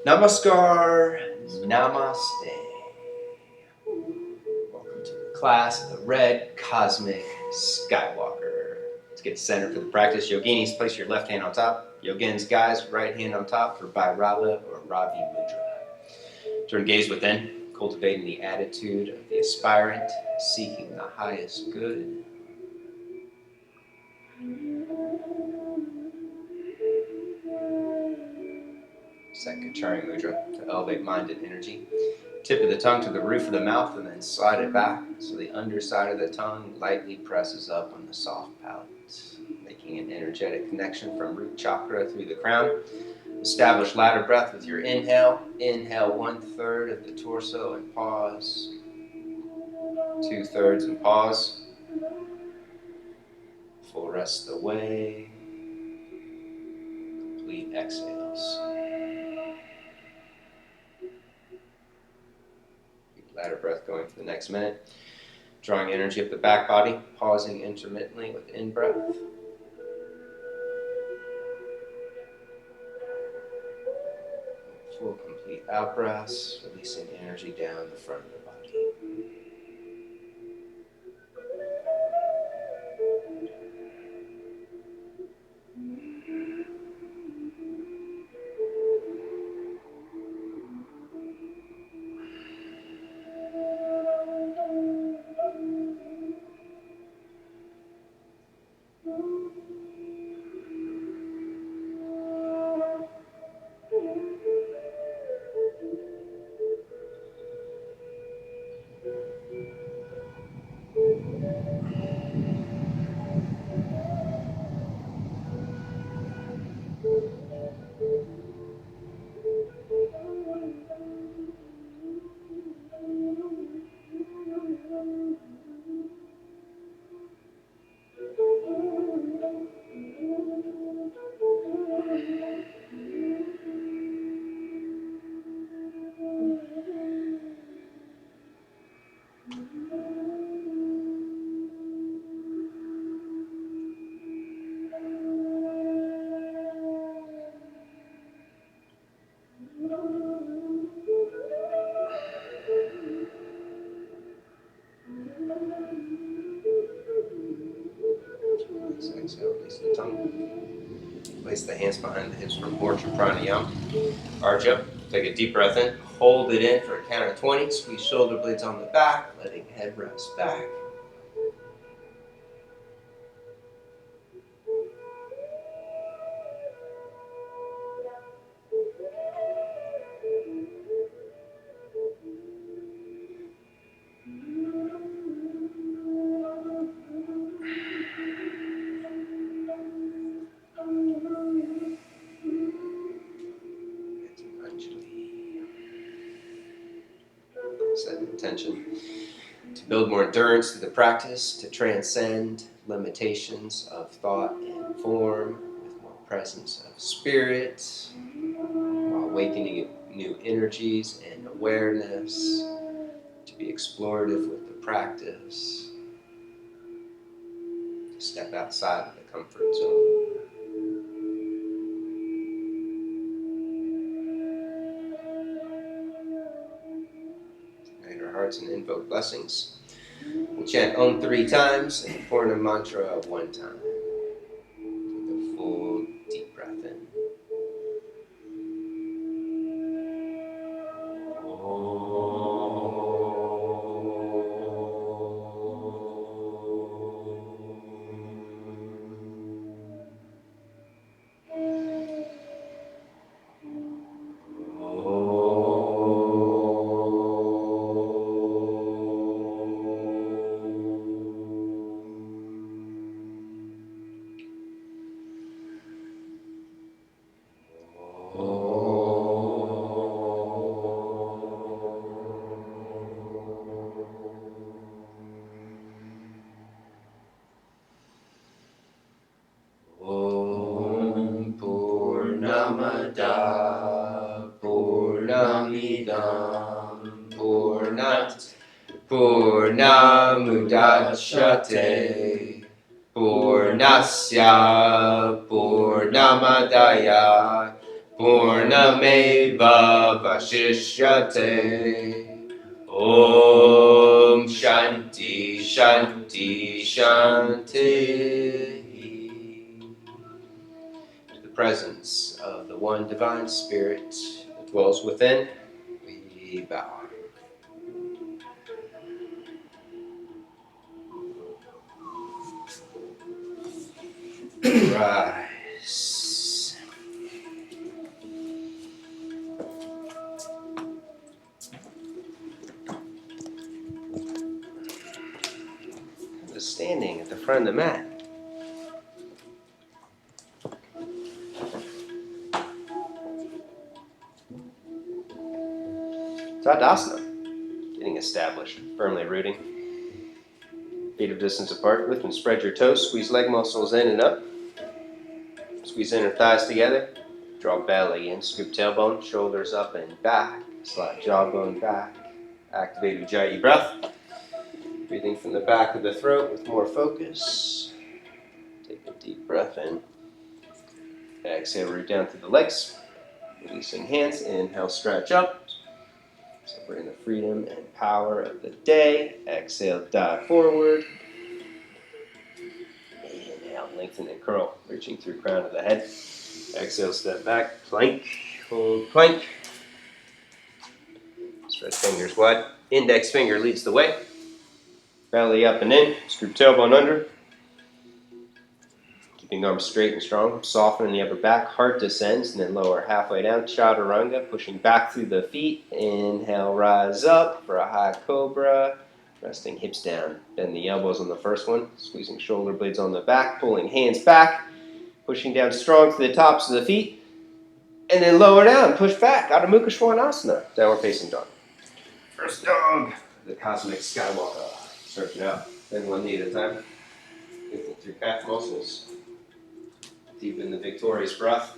Namaskar, Namaste. Welcome to the class of the Red Cosmic Skywalker. Let's get centered for the practice. Yoginis, place your left hand on top. Yogins, guys, right hand on top for Bhairava or Ravi Mudra. Turn gaze within, cultivating the attitude of the aspirant, seeking the highest good. Sankachari Mudra to elevate mind and energy. Tip of the tongue to the roof of the mouth and then slide it back so the underside of the tongue lightly presses up on the soft palate, making an energetic connection from root chakra through the crown. Establish ladder breath with your inhale. Inhale 1/3 of the torso and pause. 2/3 and pause. Full rest of the way. Complete exhales. Ladder breath going for the next minute. Drawing energy up the back body, pausing intermittently with in-breath. Full complete out-breaths, releasing energy down the front of the body. Exhale, release the tongue. Place the hands behind the hips for Morcha Pranayama. Arch up, take a deep breath in, hold it in for a count of 20, squeeze shoulder blades on the back, letting head rest back. Set an intention to build more endurance through the practice, to transcend limitations of thought and form with more presence of spirit, while awakening new energies and awareness, to be explorative with the practice, to step outside of the comfort zone. Hearts and invoke blessings. We'll chant Om 3 times and the Purna mantra 1 time. Take a full deep breath in. Purnamada Purnamidam Purnat Purnamudachyate Purnasya Purnamadaya Purnameva Vashishyate. Om Shanti Shanti Shanti. To the presence of the one divine spirit that dwells within, we bow. Rise. Just standing at the front of the mat. Tadasana. Getting established, firmly rooting. Feet a distance apart. Lift and spread your toes. Squeeze leg muscles in and up. Squeeze inner thighs together. Draw belly in. Scoop tailbone. Shoulders up and back. Slide jawbone back. Activate Ujjayi breath. Breathing from the back of the throat with more focus. Take a deep breath in. Exhale, root down through the legs. Releasing hands. Inhale, stretch up. Celebrating the freedom and power of the day. Exhale, dive forward. Inhale, lengthen and curl, reaching through crown of the head. Exhale, step back, plank, hold plank. Spread fingers wide. Index finger leads the way. Belly up and in, scoop tailbone under. Keeping arms straight and strong. Soften in the upper back, heart descends, and then lower halfway down. Chaturanga, pushing back through the feet. Inhale, rise up for a high cobra. Resting hips down. Bend the elbows on the first one. Squeezing shoulder blades on the back. Pulling hands back. Pushing down strong to the tops of the feet. And then lower down. Push back. Adho Mukha Svanasana. Downward facing dog. First dog. The cosmic Skywalker. Stretch it out. Bend one knee at a time. Lifting through calf muscles. Deepen the victorious breath.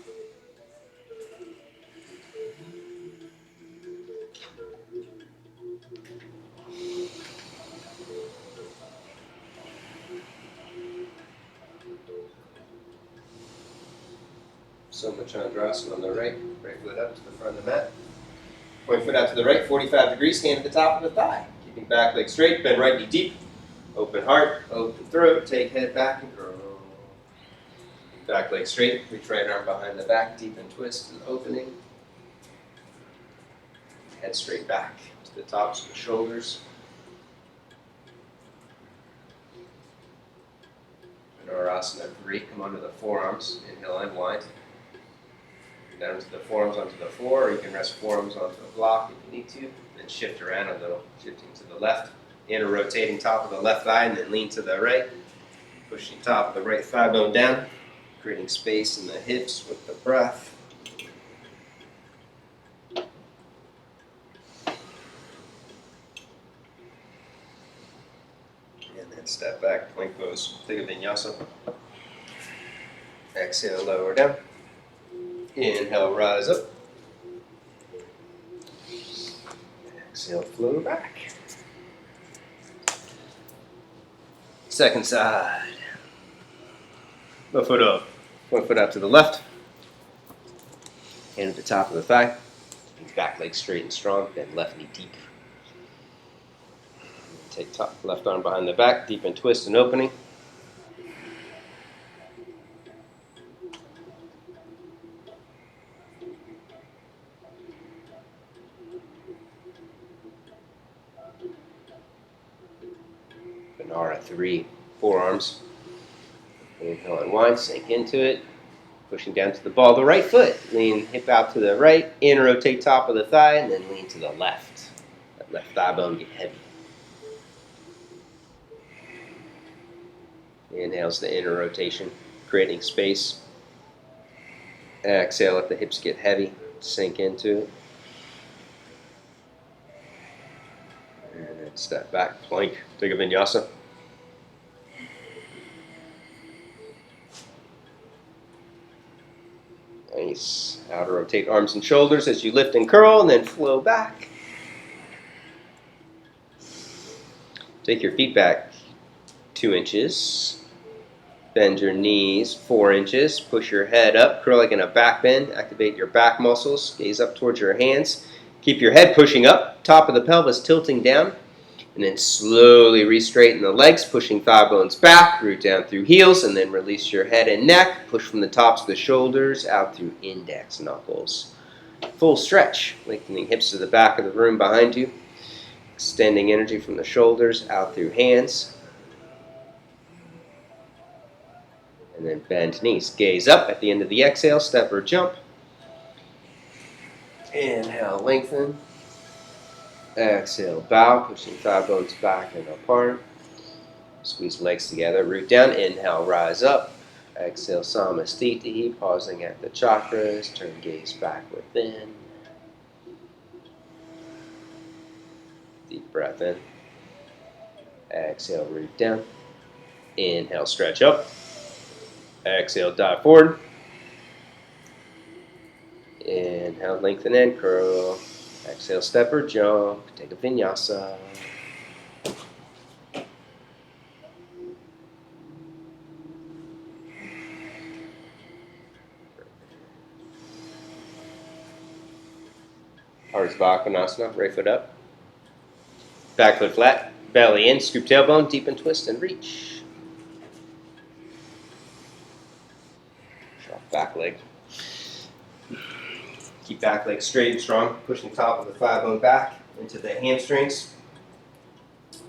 Chandrasana on the right. Right foot up to the front of the mat. Point foot out to the right, 45 degrees. Hand at the top of the thigh. Keeping back leg straight. Bend right knee deep. Open heart. Open throat. Take head back and curl. Back leg straight. Reach right arm behind the back. Deepen twist and opening. Head straight back to the tops of the shoulders. Vinyasa 3. Come onto the forearms. Inhale, unwind. Down to the forearms onto the floor, or you can rest forearms onto the block if you need to. Then shift around a little, shifting to the left. Inner rotating top of the left thigh, and then lean to the right. Pushing top of the right thigh bone down, creating space in the hips with the breath. And then step back, plank pose. Take a vinyasa. Exhale, lower down. Inhale, rise up. Exhale, flow back. Second side. Left foot up. One foot out to the left. Hand at the top of the thigh. Back leg straight and strong. Then left knee deep. Take top left arm behind the back. Deepen twist and opening. Vinara 3, forearms. Inhale, unwind, sink into it. Pushing down to the ball of the right foot. Lean hip out to the right. In rotate top of the thigh, and then lean to the left. That left thigh bone get heavy. Inhale's the inner rotation, creating space. Exhale, let the hips get heavy. Sink into it. And then step back, plank. Take a vinyasa. Nice. Outer rotate arms and shoulders as you lift and curl, and then flow back. Take your feet back 2 inches. Bend your knees 4 inches. Push your head up, curl like in a back bend. Activate your back muscles. Gaze up towards your hands. Keep your head pushing up, top of the pelvis tilting down. And then slowly re-straighten the legs, pushing thigh bones back, root down through heels, and then release your head and neck. Push from the tops of the shoulders out through index knuckles. Full stretch, lengthening hips to the back of the room behind you. Extending energy from the shoulders out through hands. And then bend knees. Gaze up at the end of the exhale, step or jump. Inhale, lengthen. Exhale, bow, pushing thigh bones back and apart. Squeeze legs together, root down. Inhale, rise up. Exhale, Samastiti, pausing at the chakras. Turn gaze back within. Deep breath in. Exhale, root down. Inhale, stretch up. Exhale, dive forward. Inhale, lengthen and curl. Exhale, step or jump. Take a vinyasa. Ardha right foot up. Back foot flat. Belly in, scoop tailbone, deep and twist and reach. Drop back leg. Keep back leg straight and strong, pushing top of the thigh bone back into the hamstrings.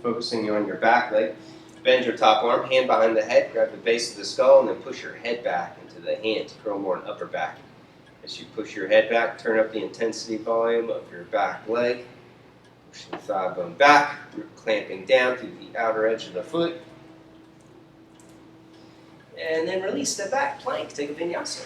Focusing on your back leg. Bend your top arm, hand behind the head, grab the base of the skull, and then push your head back into the hands. Curl more in upper back. As you push your head back, turn up the intensity volume of your back leg. Pushing the thigh bone back, clamping down through the outer edge of the foot. And then release, step back, plank, take a vinyasa.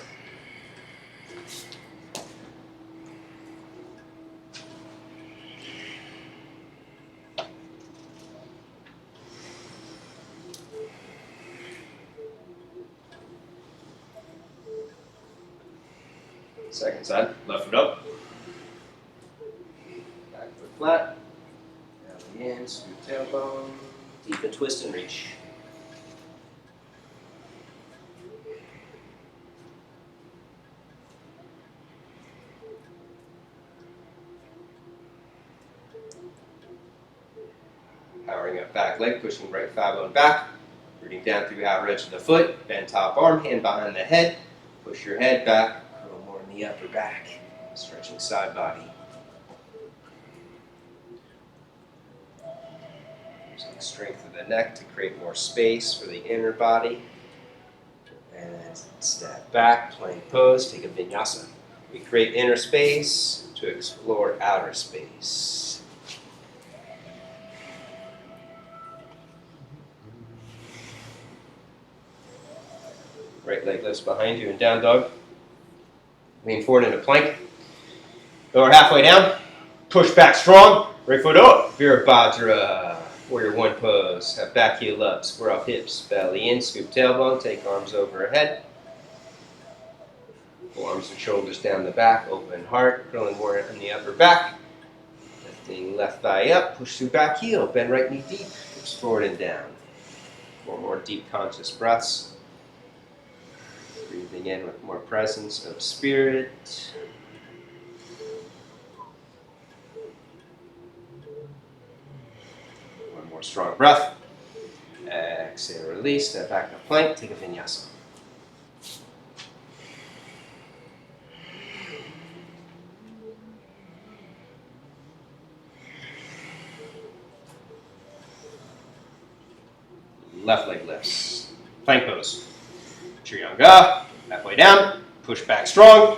Second side, left foot up. Back foot flat. Belly in, scoop tailbone. Deep and twist and reach. Powering up back leg, pushing right thigh bone back. Rooting down through outer edge of the foot. Bend top arm, hand behind the head. Push your head back. The upper back, stretching side body. Using the strength of the neck to create more space for the inner body. And then step back, plank pose, take a vinyasa. We create inner space to explore outer space. Right leg lifts behind you in down dog. Lean forward into plank. Lower halfway down. Push back strong. Right foot up. Virabhadra. Warrior one pose. Have back heel up. Square off hips. Belly in. Scoop tailbone. Take arms overhead. Pull arms and shoulders down the back. Open heart. Curling more in the upper back. Lifting left thigh up. Push through back heel. Bend right knee deep. Hips forward and down. 4 more deep conscious breaths. Breathing in with more presence of spirit. One more strong breath. Exhale, release, step back to plank, take a vinyasa. Left leg lifts. Plank pose. Trianga, halfway down, push back strong.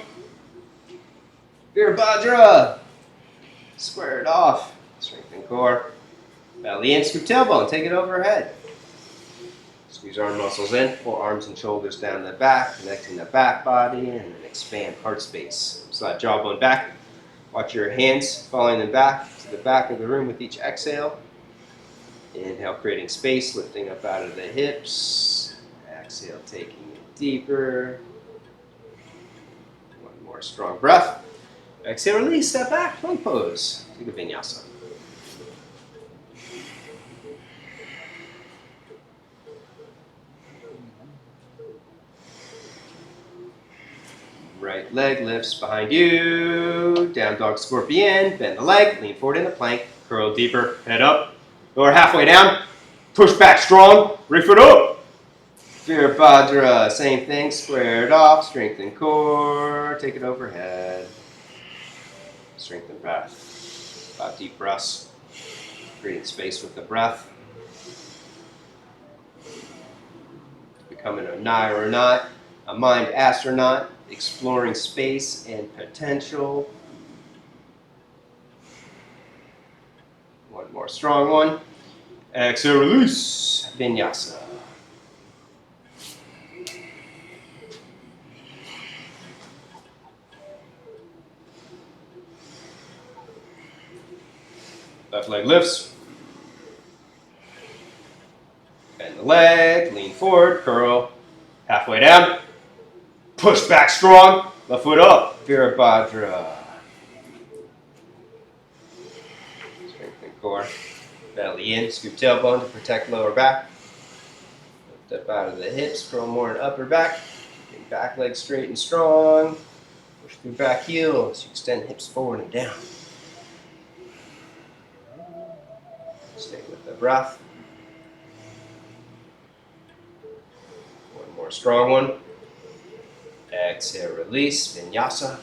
Virabhadra, square it off, strengthen core. Belly in, scoop tailbone, take it overhead. Squeeze arm muscles in, pull arms and shoulders down the back, connecting the back body, and then expand heart space. Slide jawbone back. Watch your hands falling them back to the back of the room with each exhale. Inhale, creating space, lifting up out of the hips. Exhale, taking it deeper. One more strong breath. Exhale, release, step back, plank pose. Take a vinyasa. Right leg lifts behind you. Down dog scorpion. Bend the leg. Lean forward in the plank. Curl deeper. Head up. Lower halfway down. Push back strong. Right foot up. Virabhadra. Same thing. Square it off. Strengthen core. Take it overhead. Strengthen breath. 5 deep breaths. Creating space with the breath. Becoming a Nairanaut, a mind astronaut, exploring space and potential. One more strong one. Exhale, release. Vinyasa. Left leg lifts. Bend the leg, lean forward, curl. Halfway down. Push back strong. Left foot up. Virabhadra. Strengthen core. Belly in. Scoop tailbone to protect lower back. Lift up out of the hips. Curl more in upper back. Get back leg straight and strong. Push through back heel as you extend hips forward and down. Stay with the breath. One more strong one. Exhale, release, Vinyasa.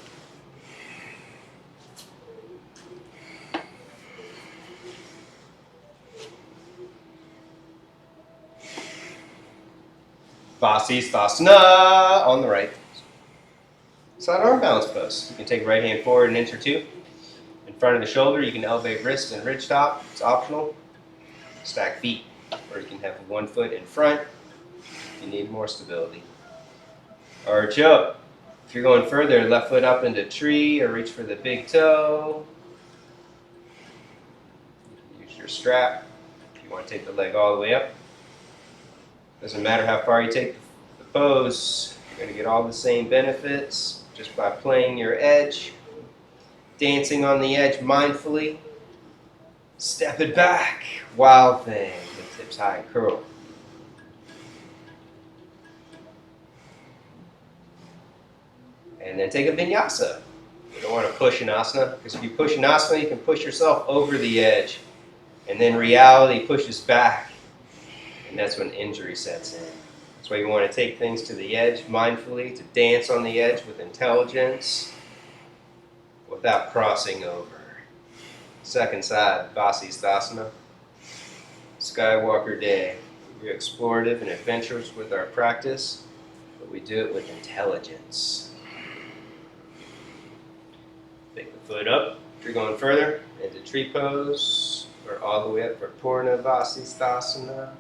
Tadasana on the right. Side arm balance pose. You can take right hand forward an inch or two. In front of the shoulder, you can elevate wrist and ridge top. It's optional. Stack feet, or you can have one foot in front if you need more stability. Arch up. If you're going further, left foot up into tree or reach for the big toe. Use your strap if you want to take the leg all the way up. Doesn't matter how far you take the pose, you're going to get all the same benefits just by playing your edge, dancing on the edge mindfully. Step it back, wild thing, lift hips high and curl. And then take a vinyasa. You don't want to push an asana, because if you push an asana, you can push yourself over the edge. And then reality pushes back. And that's when injury sets in. That's why you want to take things to the edge mindfully, to dance on the edge with intelligence, without crossing over. Second side, Tadasana. Skywalker day. We're explorative and adventurous with our practice, but we do it with intelligence. Take the foot up. If you're going further, into tree pose, or all the way up for Tadasana.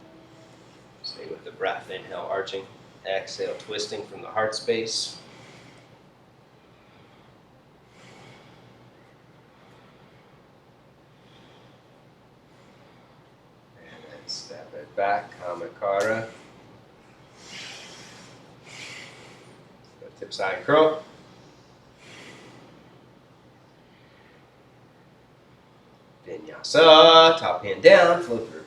Stay with the breath. Inhale, arching. Exhale, twisting from the heart space. And then step it back, Kamakara. Tip side curl. Vinyasa, top hand down, flow through.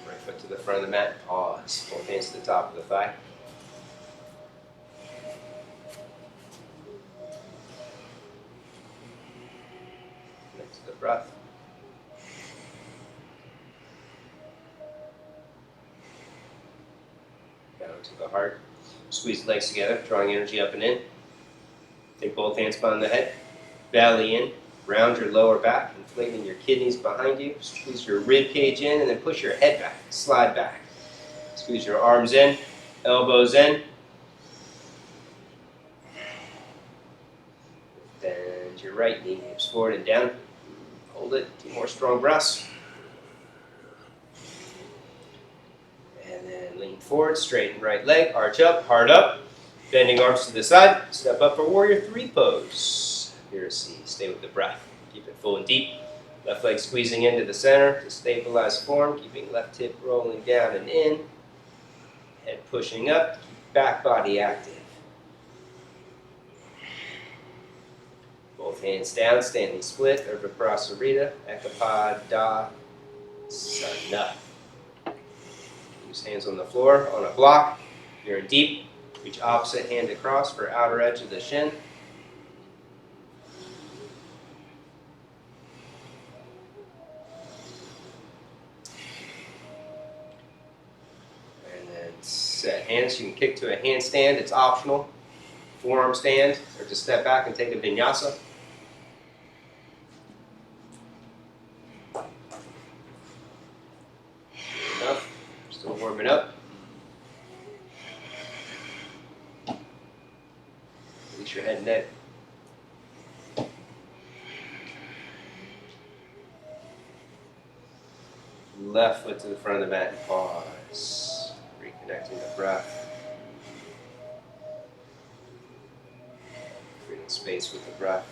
Right foot to the front of the mat, pause. Both hands to the top of the thigh. Next to the breath. To the heart. Squeeze the legs together, drawing energy up and in. Take both hands behind the head. Belly in. Round your lower back, inflating your kidneys behind you. Squeeze your rib cage in and then push your head back. Slide back. Squeeze your arms in, elbows in. Bend your right knee, hips forward and down. Hold it. 2 more strong breaths. Lean forward, straighten right leg, arch up, heart up, bending arms to the side, step up for warrior 3 pose. Here C, stay with the breath, keep it full and deep. Left leg squeezing into the center to stabilize form, keeping left hip rolling down and in, head pushing up, keep back body active. Both hands down, standing split, Urdhva Prasarita, Capotasana. Use hands on the floor, on a block. You're in deep. Reach opposite hand across for outer edge of the shin. And then set hands. You can kick to a handstand. It's optional. Forearm stand, or just step back and take a vinyasa. Enough. Still warming up. Release your head and neck. Left foot to the front of the mat and pause. Reconnecting the breath. Creating space with the breath.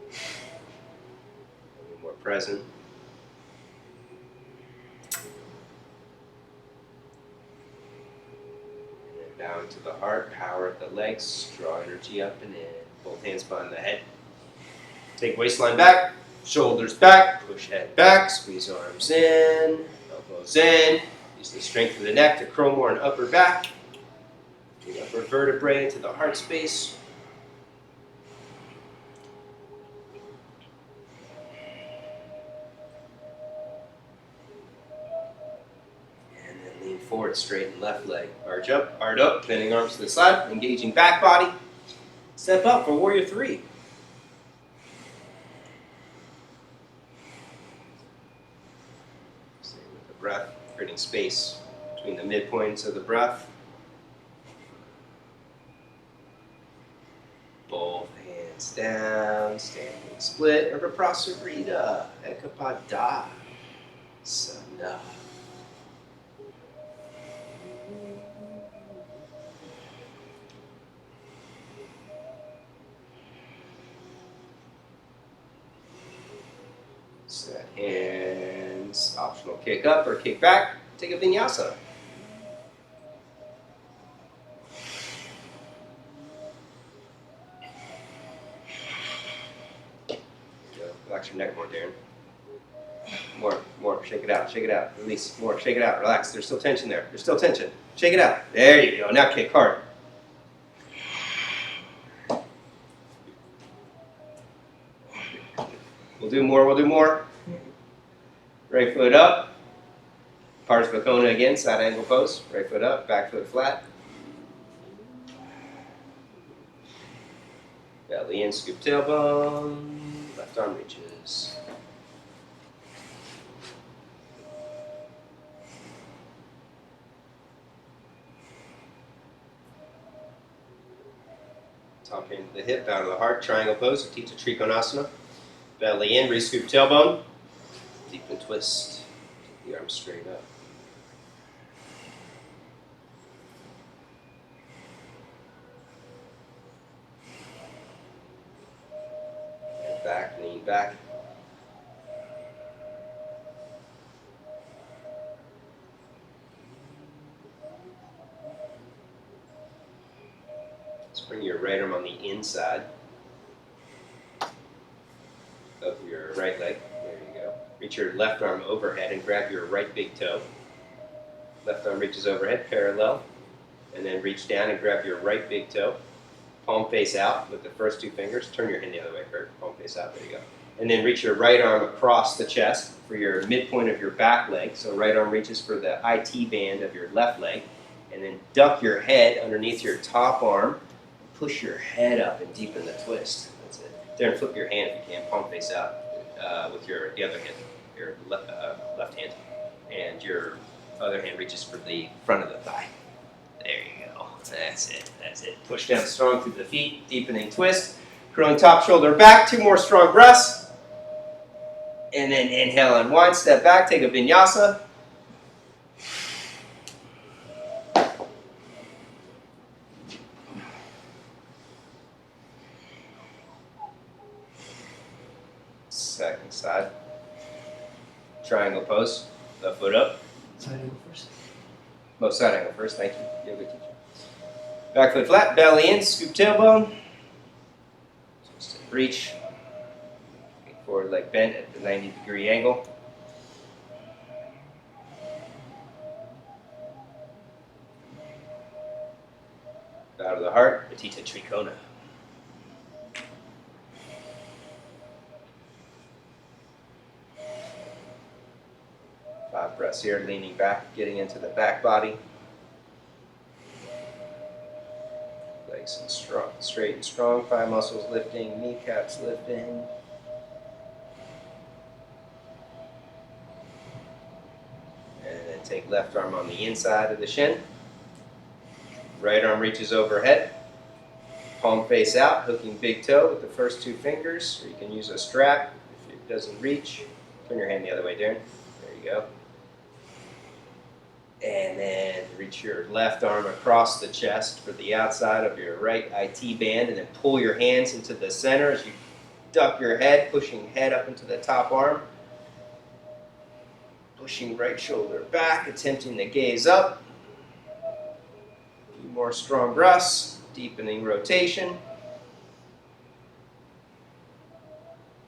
Be more present. Down to the heart, power at the legs, draw energy up and in. Both hands behind the head. Take waistline back, shoulders back, push head back, squeeze arms in, elbows in. Use the strength of the neck to curl more in upper back. The upper vertebrae into the heart space. Forward, straighten left leg. Arch up, bending arms to the side, engaging back body. Step up for warrior 3. Stay with the breath, creating space between the midpoints of the breath. Both hands down, standing split, Urdhva Prasarita, Capotasana. Set hands, optional kick up or kick back, take a vinyasa. Relax your neck more, Darren. More, shake it out, release, more, shake it out, relax, there's still tension there, shake it out, there you go, now kick hard. We'll do more. Right foot up. Parsvakona again, side angle pose. Right foot up, back foot flat. Belly in, scoop tailbone. Left arm reaches. Top hand to the hip, bow to the heart, triangle pose, Utthita Trikonasana. Belly in, re-scoop tailbone. Deep and twist. Keep the arms straight up. And back, lean back. Let's bring your right arm on the inside of your right leg. There you go. Reach your left arm overhead and grab your right big toe. Left arm reaches overhead, parallel. And then reach down and grab your right big toe. Palm face out with the first 2 fingers. Turn your hand the other way, Kurt. Palm face out. There you go. And then reach your right arm across the chest for your midpoint of your back leg. So right arm reaches for the IT band of your left leg. And then duck your head underneath your top arm. Push your head up and deepen the twist. That's it. There, and flip your hand if you can, palm face out with the other hand, your left hand. And your other hand reaches for the front of the thigh. There you go. That's it. Push down strong through the feet, deepening twist. Curling top shoulder back, 2 more strong breaths. And then inhale, unwind, step back, take a vinyasa. Second side. Triangle pose. Left foot up. Side angle first. Oh, side angle first. Thank you. Yoga teacher. Back foot flat. Belly in. Scoop tailbone. Twist it. reach. Forward leg bent at the 90-degree angle. Bow to the heart, Petita Trikona. 5 breaths here, leaning back, getting into the back body. Legs and strong, straight and strong, thigh muscles lifting, kneecaps lifting. And then take left arm on the inside of the shin. Right arm reaches overhead. Palm face out, hooking big toe with the first 2 fingers. Or you can use a strap if it doesn't reach. Turn your hand the other way, Darren. There you go. And then reach your left arm across the chest for the outside of your right IT band, and then pull your hands into the center as you duck your head, pushing head up into the top arm. Pushing right shoulder back, attempting to gaze up. A few more strong breaths, deepening rotation.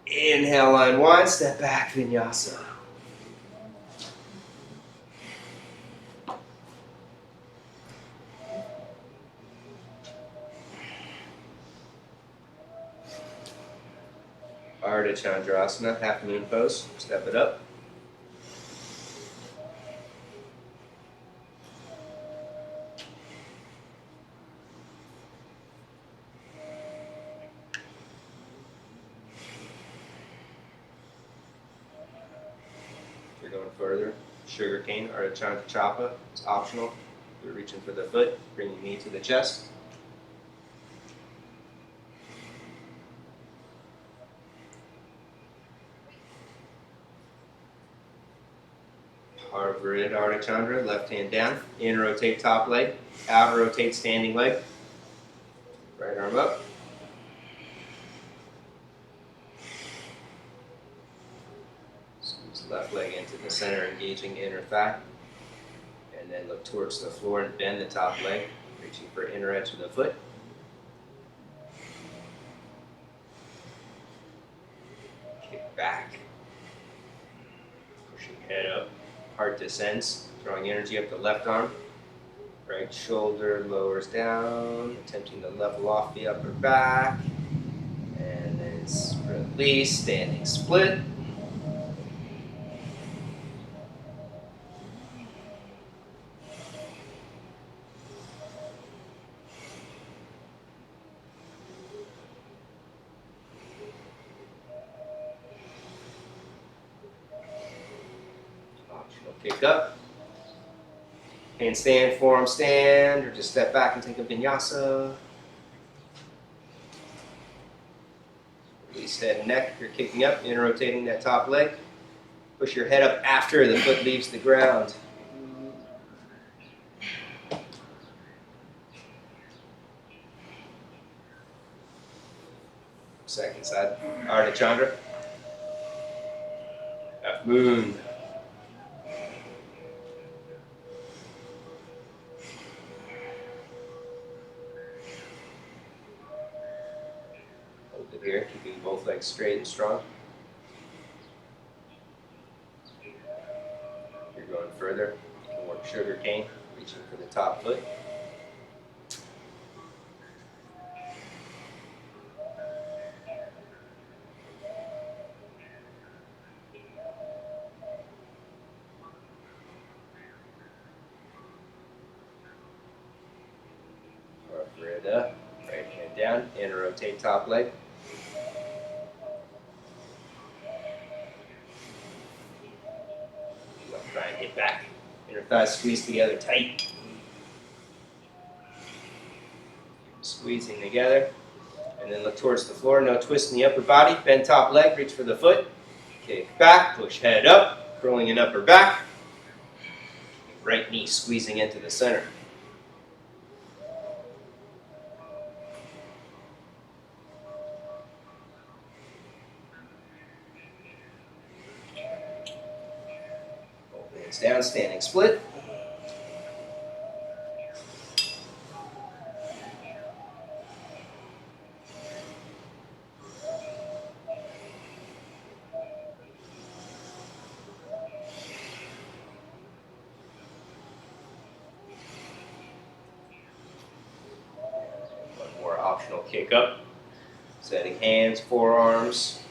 Inhale, line wide, step back, Vinyasa. Ardha Chandrasana, half moon pose, step it up. If you're going further, sugar cane, Ardha Chapa, it's optional. You're reaching for the foot, bringing knee to the chest. Ardha Ardha Chandra, left hand down, in rotate top leg, out rotate standing leg, right arm up. Squeeze the left leg into the center, engaging inner thigh, and then look towards the floor and bend the top leg, reaching for inner edge of the foot. Kick back, pushing head up. Heart descends, drawing energy up the left arm. Right shoulder lowers down, attempting to level off the upper back. And then release, standing split. Kick up, handstand, forearm stand, or just step back and take a vinyasa. Release head and neck if you're kicking up, inner rotating that top leg. Push your head up after the foot leaves the ground. Second side, Ardha Chandra. Half moon. Here, keeping both legs straight and strong. If you're going further, you can work sugar cane, reaching for the top foot. Ardha, right hand down, inner rotate top leg. Hit back. Inner thighs squeeze together tight. Squeezing together. And then look towards the floor. No twist in the upper body. Bend top leg. Reach for the foot. Kick back. Push head up. Curling in upper back. Right knee squeezing into the center. Down, standing split. optional kick up. Setting hands, forearms,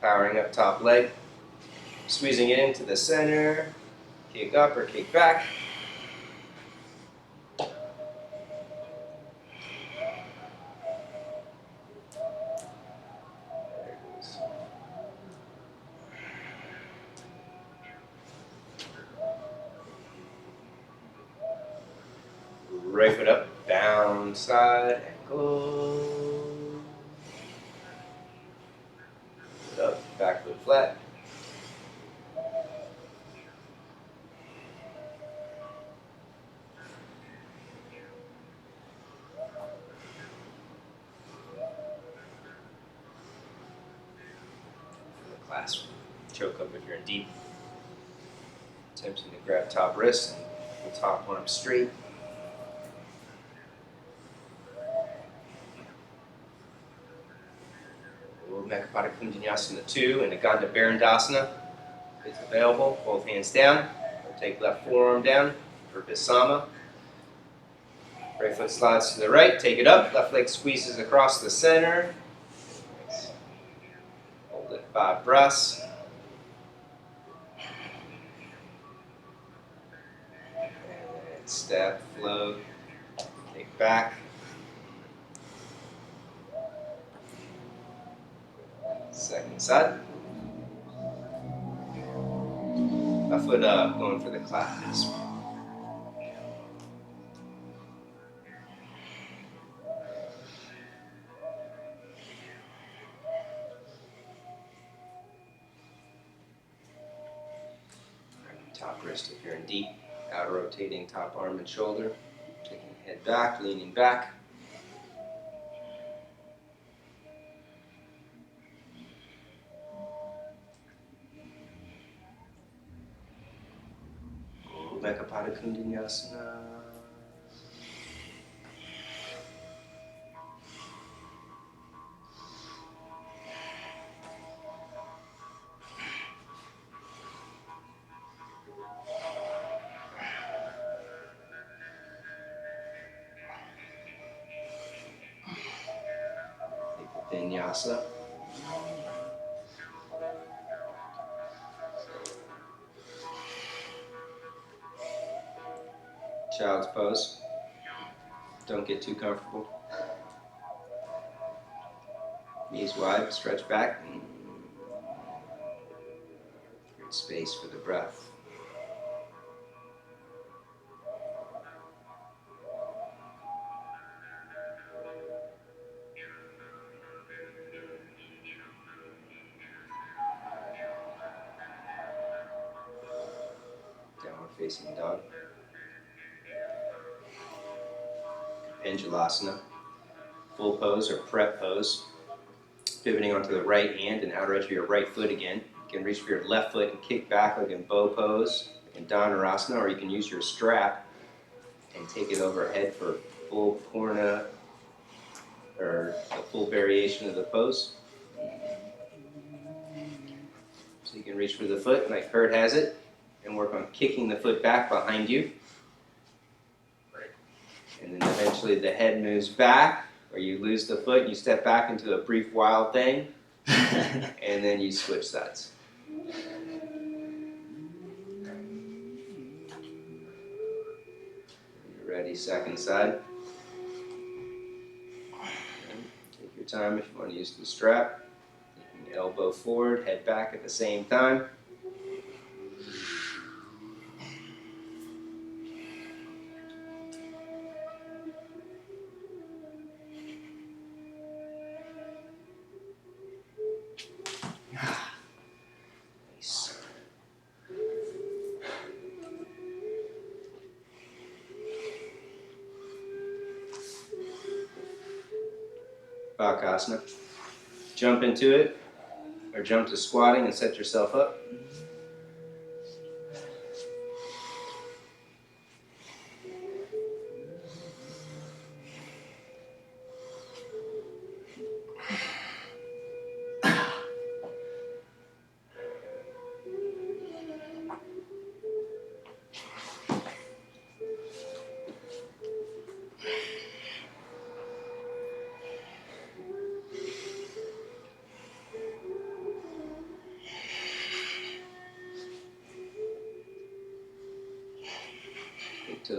powering up top leg. Squeezing it into the center. Kick up or kick back. Right foot up, down, side, ankle. Foot up, back foot flat. Clasp, choke up if you're in deep. Attempting to grab top wrist and the top arm straight. Vinyasa 2 and Skanda Tadasana is available. Both hands down. Take left forearm down for Visama. Right foot slides to the right. Take it up. Left leg squeezes across the center. Hold it 5 breaths. And step, float. Take back. Second side. Left foot up, going for the clasp. Top wrist if you're in deep. Outer rotating top arm and shoulder. Taking head back, leaning back. Capotasana. Vinyasa. Child's pose. Don't get too comfortable. Knees wide, stretch back. Create space for the breath. Downward facing dog. Angelasana. Full pose or prep pose. Pivoting onto the right hand and outer edge of your right foot again. You can reach for your left foot and kick back like in bow pose in Dhanurasana, or you can use your strap and take it overhead for full Purna or a full variation of the pose. So you can reach for the foot like Kurt has it and work on kicking the foot back behind you. And then eventually the head moves back, or you lose the foot, you step back into a brief wild thing, and then you switch sides. You're ready, second side. Take your time if you want to use the strap. Taking elbow forward, head back at the same time. Nice. Bakasana. Jump into it, or jump to squatting and set yourself up.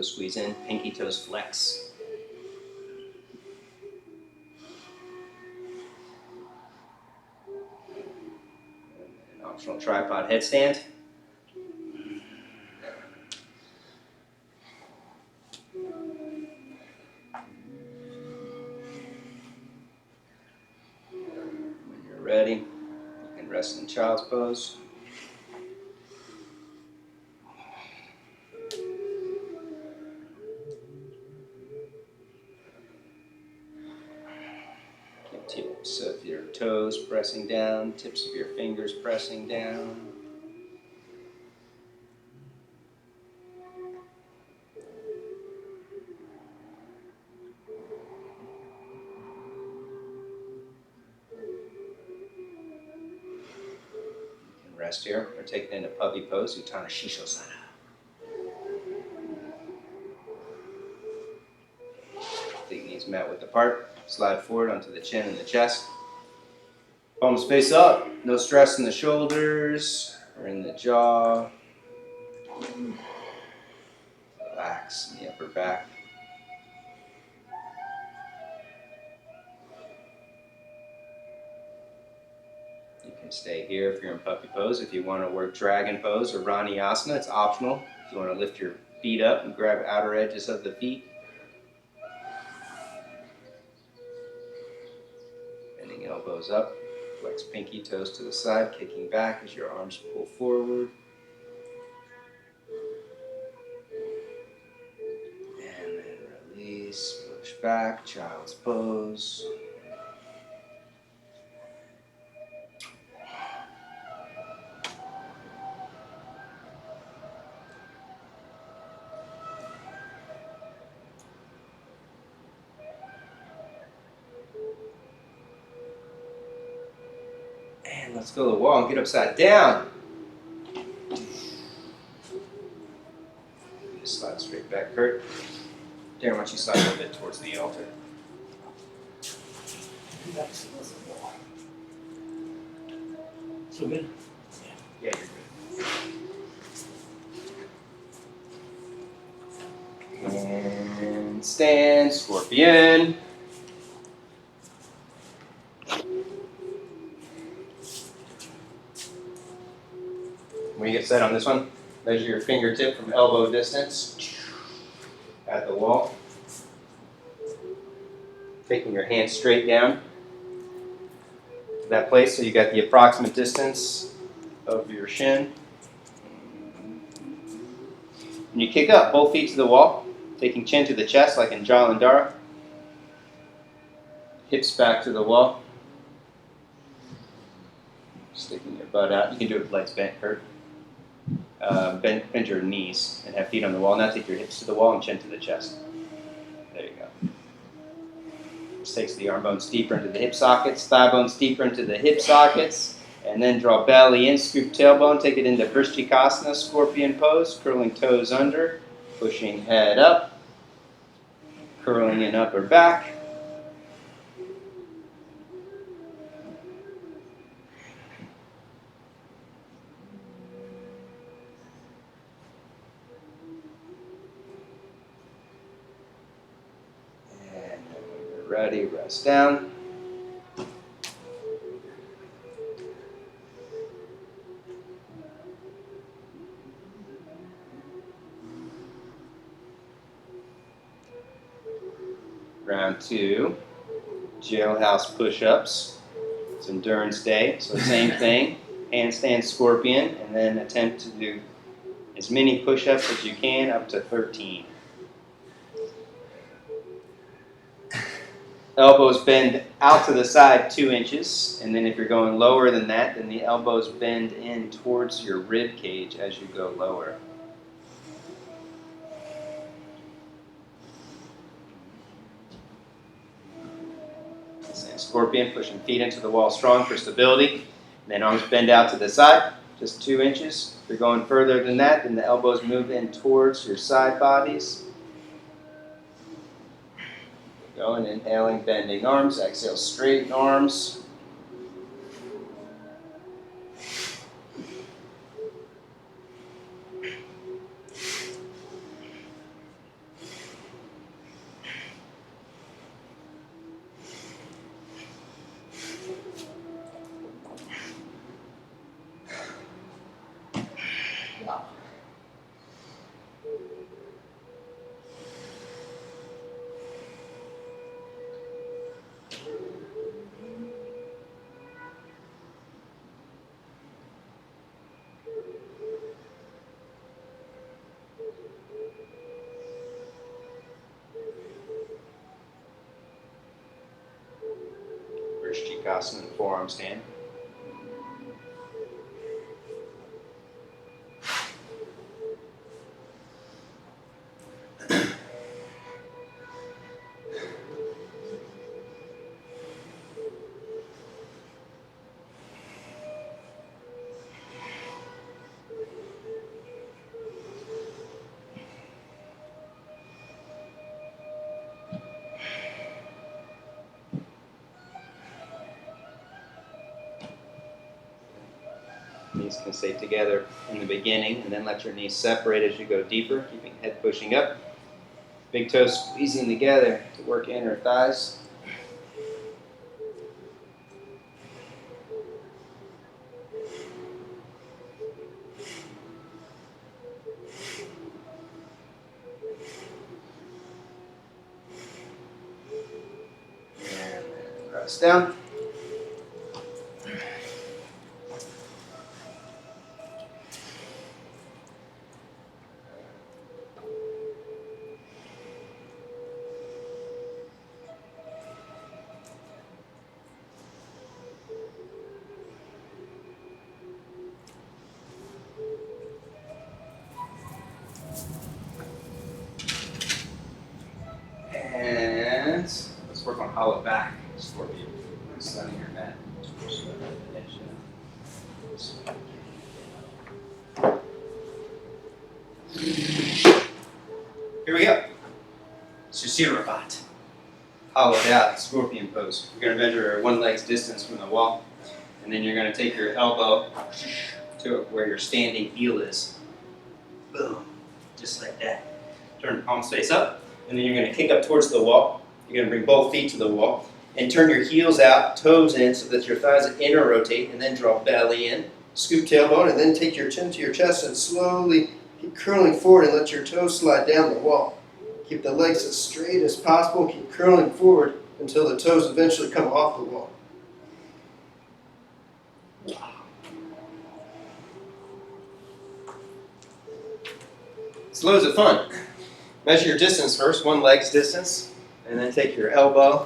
toes squeeze in, pinky toes flex. An optional tripod headstand. When you're ready, you can rest in child's pose. Tips of your toes pressing down, tips of your fingers pressing down. You can rest here or take it into puppy pose, Tadasana. Feet knees mat width apart. Slide forward onto the chin and the chest. Palms face up. No stress in the shoulders or in the jaw. Relax in the upper back. You can stay here if you're in puppy pose. If you want to work dragon pose or Vinyasa, it's optional. If you want to lift your feet up and grab outer edges of the feet. Bending elbows up. Flex pinky toes to the side, kicking back as your arms pull forward. And then release, push back, child's pose. And let's go to the wall and get upside down. Just slide straight back, Kurt. Darren, why don't you slide a little bit towards the altar? So good? Yeah, you're good. And stand, scorpion. When you get set on this one, measure your fingertip from elbow distance at the wall. Taking your hand straight down to that place so you got the approximate distance of your shin. And you kick up, both feet to the wall, taking chin to the chest like in Jalandhara. Hips back to the wall. Sticking your butt out. You can do it with legs bent, Kurt. Bend your knees and have feet on the wall. Now take your hips to the wall and chin to the chest. There you go. This takes the arm bones deeper into the hip sockets, thigh bones deeper into the hip sockets, and then draw belly in, scoop tailbone, take it into Vrishchikasana, scorpion pose, curling toes under, pushing head up, curling in upper back. Ready, rest down. Round 2, jailhouse push-ups. It's endurance day, so same thing. Handstand scorpion, and then attempt to do as many push-ups as you can, up to 13. Elbows bend out to the side 2 inches, and then if you're going lower than that, then the elbows bend in towards your rib cage as you go lower. Scorpion, pushing feet into the wall strong for stability. And then arms bend out to the side, just 2 inches. If you're going further than that, then the elbows move in towards your side bodies. Going, inhaling, bending arms. Exhale, straighten arms. Vrishchikasana, forearm stand. Knees can stay together in the beginning, and then let your knees separate as you go deeper, keeping head pushing up. Big toes squeezing together to work inner thighs. And press down. And let's work on hollow back, Scorpion. Sunning your mat. Here we go. Sushirapat. Hollowed out, Scorpion pose. We're going to measure one leg's distance from the wall, and then you're going to take your elbow to where your standing heel is. Boom. Just like that. Turn palms face up. And then you're going to kick up towards the wall. You're going to bring both feet to the wall. And turn your heels out, toes in, so that your thighs inner rotate. And then draw belly in. Scoop tailbone. And then take your chin to your chest and slowly keep curling forward and let your toes slide down the wall. Keep the legs as straight as possible. Keep curling forward until the toes eventually come off the wall. It's loads of fun. Measure your distance first, one leg's distance, and then take your elbow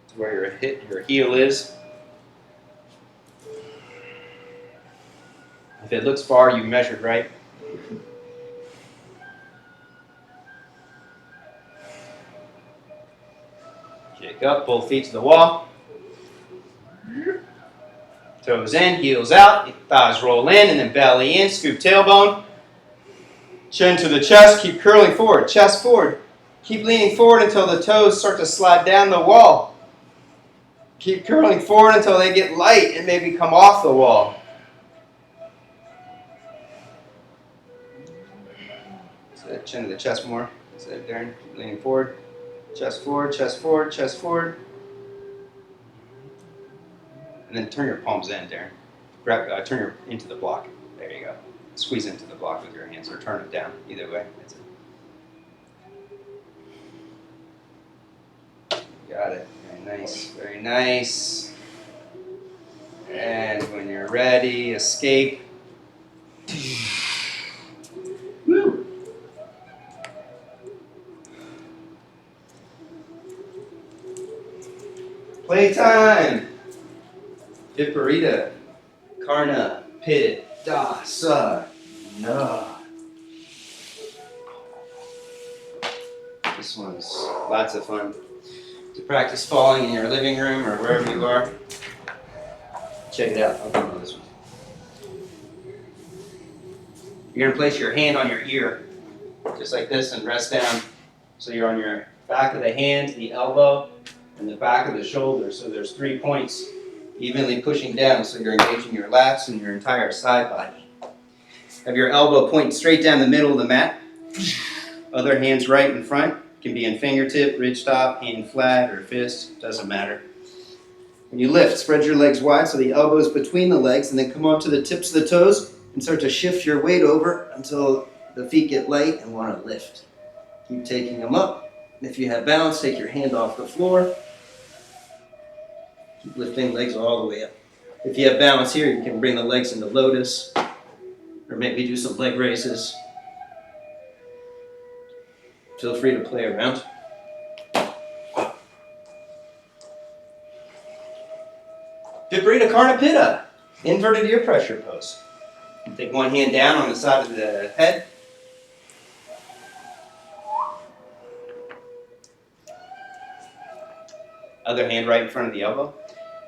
to where your heel is. If it looks far, you measured right. Kick up, both feet to the wall. Toes in, heels out, thighs roll in, and then belly in, scoop tailbone. Chin to the chest, keep curling forward, chest forward. Keep leaning forward until the toes start to slide down the wall. Keep curling forward until they get light and maybe come off the wall. So chin to the chest more. That's it, Darren. Keep leaning forward. Chest forward, chest forward, chest forward. And then turn your palms in, Darren. Turn into the block. There you go. Squeeze into the block with your hands, or turn it down. Either way. That's it. Got it. Very nice. Very nice. And when you're ready, escape. Woo! Playtime! Viparita, Karna, Tadasana. This one's lots of fun to practice falling in your living room or wherever you are. Check it out. I'll come on this one. You're going to place your hand on your ear, just like this, and rest down. So you're on your back of the hand, the elbow, and the back of the shoulder. So there's 3 points evenly pushing down, so you're engaging your lats and your entire side body. Have your elbow point straight down the middle of the mat. Other hand's right in front. Can be in fingertip, ridge top, hand flat, or fist. Doesn't matter. When you lift, spread your legs wide so the elbow's between the legs, and then come up to the tips of the toes and start to shift your weight over until the feet get light and want to lift. Keep taking them up If you have balance, take your hand off the floor. Keep lifting legs all the way up. If you have balance here, you can bring the legs into lotus, or maybe do some leg raises. Feel free to play around. Viparita Karna Pitta, inverted ear pressure pose. Take one hand down on the side of the head. Other hand right in front of the elbow.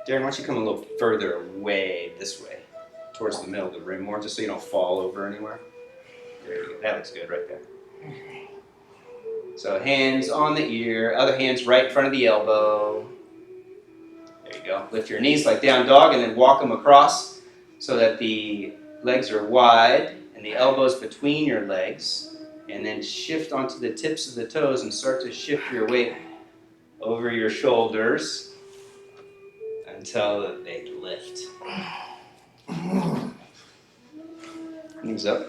Darren, why don't you come a little further away this way, towards the middle of the room more, just so you don't fall over anywhere. There you go. That looks good right there. So hands on the ear, other hands right in front of the elbow. There you go. Lift your knees like down dog and then walk them across so that the legs are wide and the elbows between your legs. And then shift onto the tips of the toes and start to shift your weight over your shoulders until they lift. Knees up.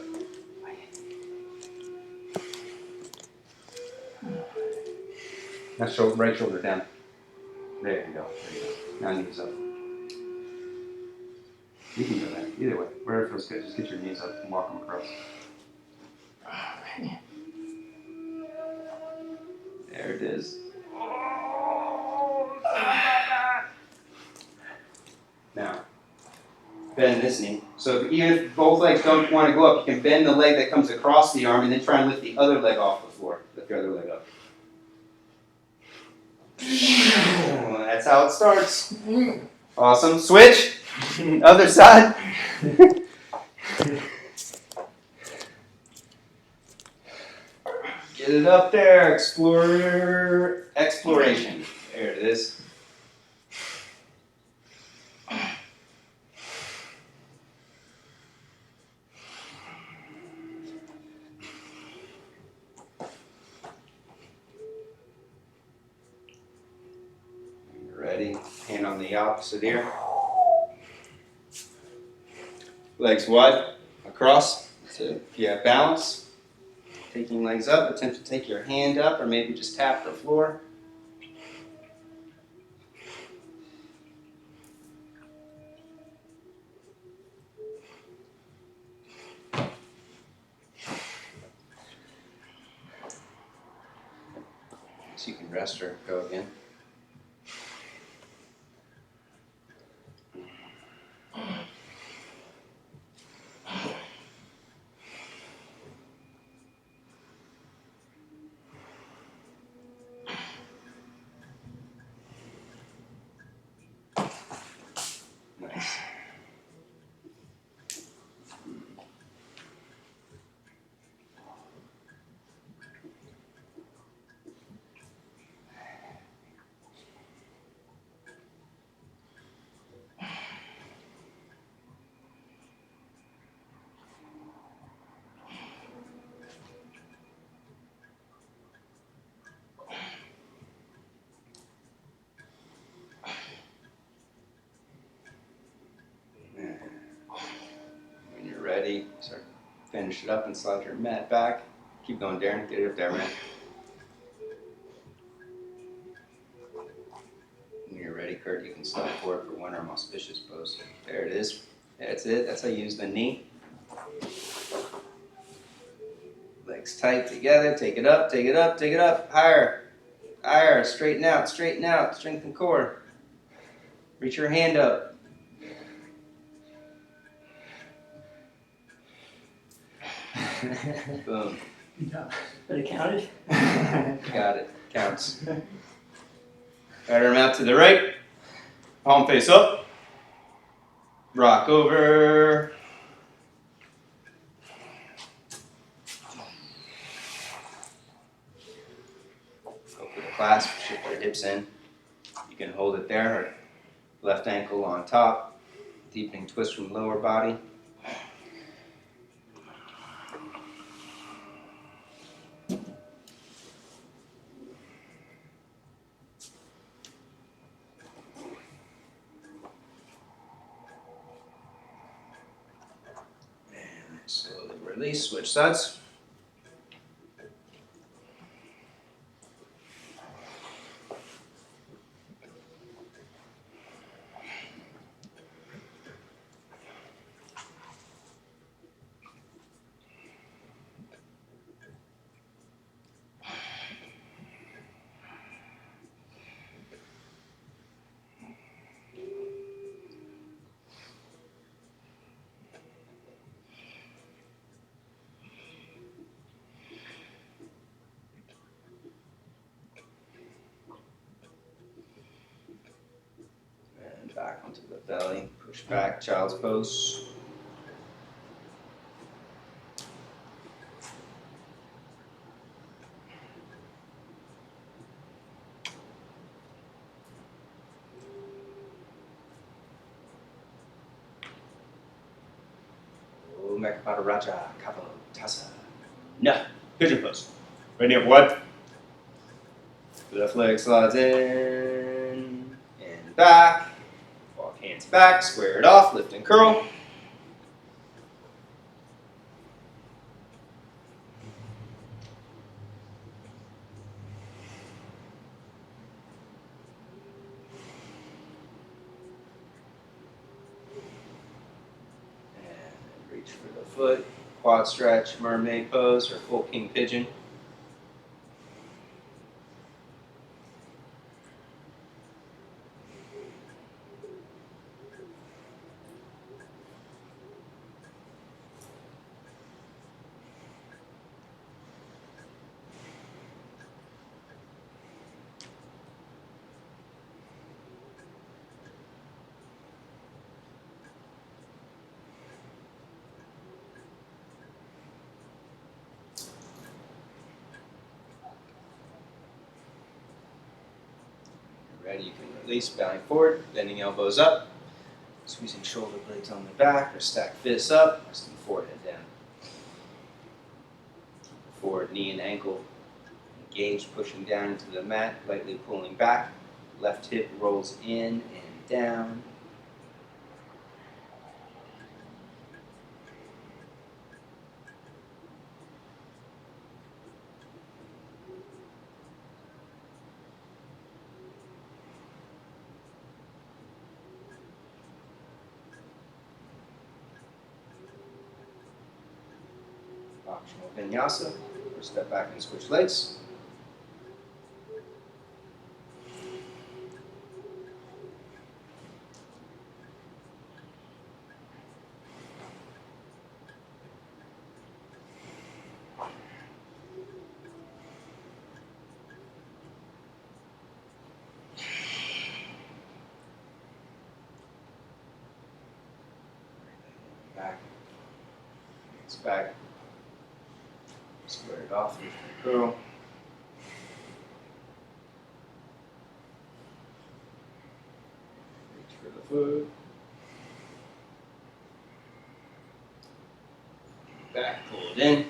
Now right shoulder down. There you go. Now knees up. You can go there. Either way. Wherever feels good. Just get your knees up and walk them across. There it is. Now, bend this knee. So even if both legs don't want to go up, you can bend the leg that comes across the arm and then try and lift the other leg off the floor. Lift the other leg up. That's how it starts. Awesome. Switch. Other side. Get it up there. Exploration. There it is. Ready? Hand on the opposite ear. Legs wide across. So if you have balance, taking legs up, attempt to take your hand up or maybe just tap the floor. So you can rest or go again. Nice. When you're ready, start finish it up and slide your mat back. Keep going, Darren. Get it up there, man. When you're ready, Kurt, you can slide forward for one arm auspicious pose. There it is. That's it. That's how you use the knee. Legs tight together. Take it up, take it up, take it up. Higher. Higher. Straighten out, straighten out. Strengthen core. Reach your hand up. Boom. But it counted? Got it. Counts. Right arm out to the right. Palm face up. Rock over. Go for the clasp. Shift your hips in. You can hold it there. Or left ankle on top. Deepening twist from lower body. Slowly release, switch sides. Belly, push back, child's pose. Raja, Capotasana. No, pigeon pose. Ready up, what? Left leg slides in and back. Walk hands back, square it off, lift and curl. And reach for the foot. Quad stretch, mermaid pose, or full king pigeon. Ready, you can release, bowing forward, bending elbows up, squeezing shoulder blades on the back, or stack fists up, resting forehead down. Forward knee and ankle engaged, pushing down into the mat, lightly pulling back. Left hip rolls in and down. Optional vinyasa, or step back and switch legs. Back, hands back, square it off, lift and curl. Reach for the foot. Back, pull it in.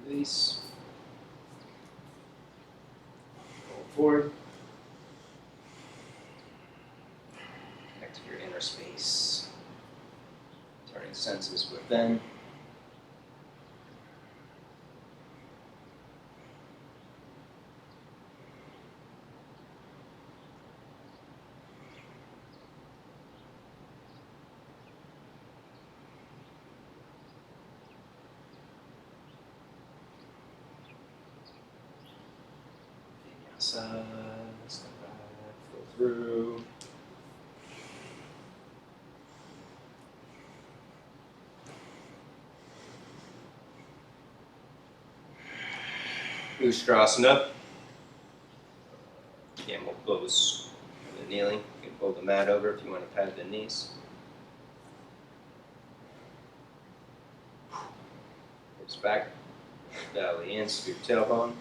Release. Roll forward. Connect to your inner space. Turning senses within. Vinyasa. Step back, flow through. Ustrasana. Camel pose. For the kneeling, you can pull the mat over if you want to pad the knees. Hips back, belly in, scoop tailbone.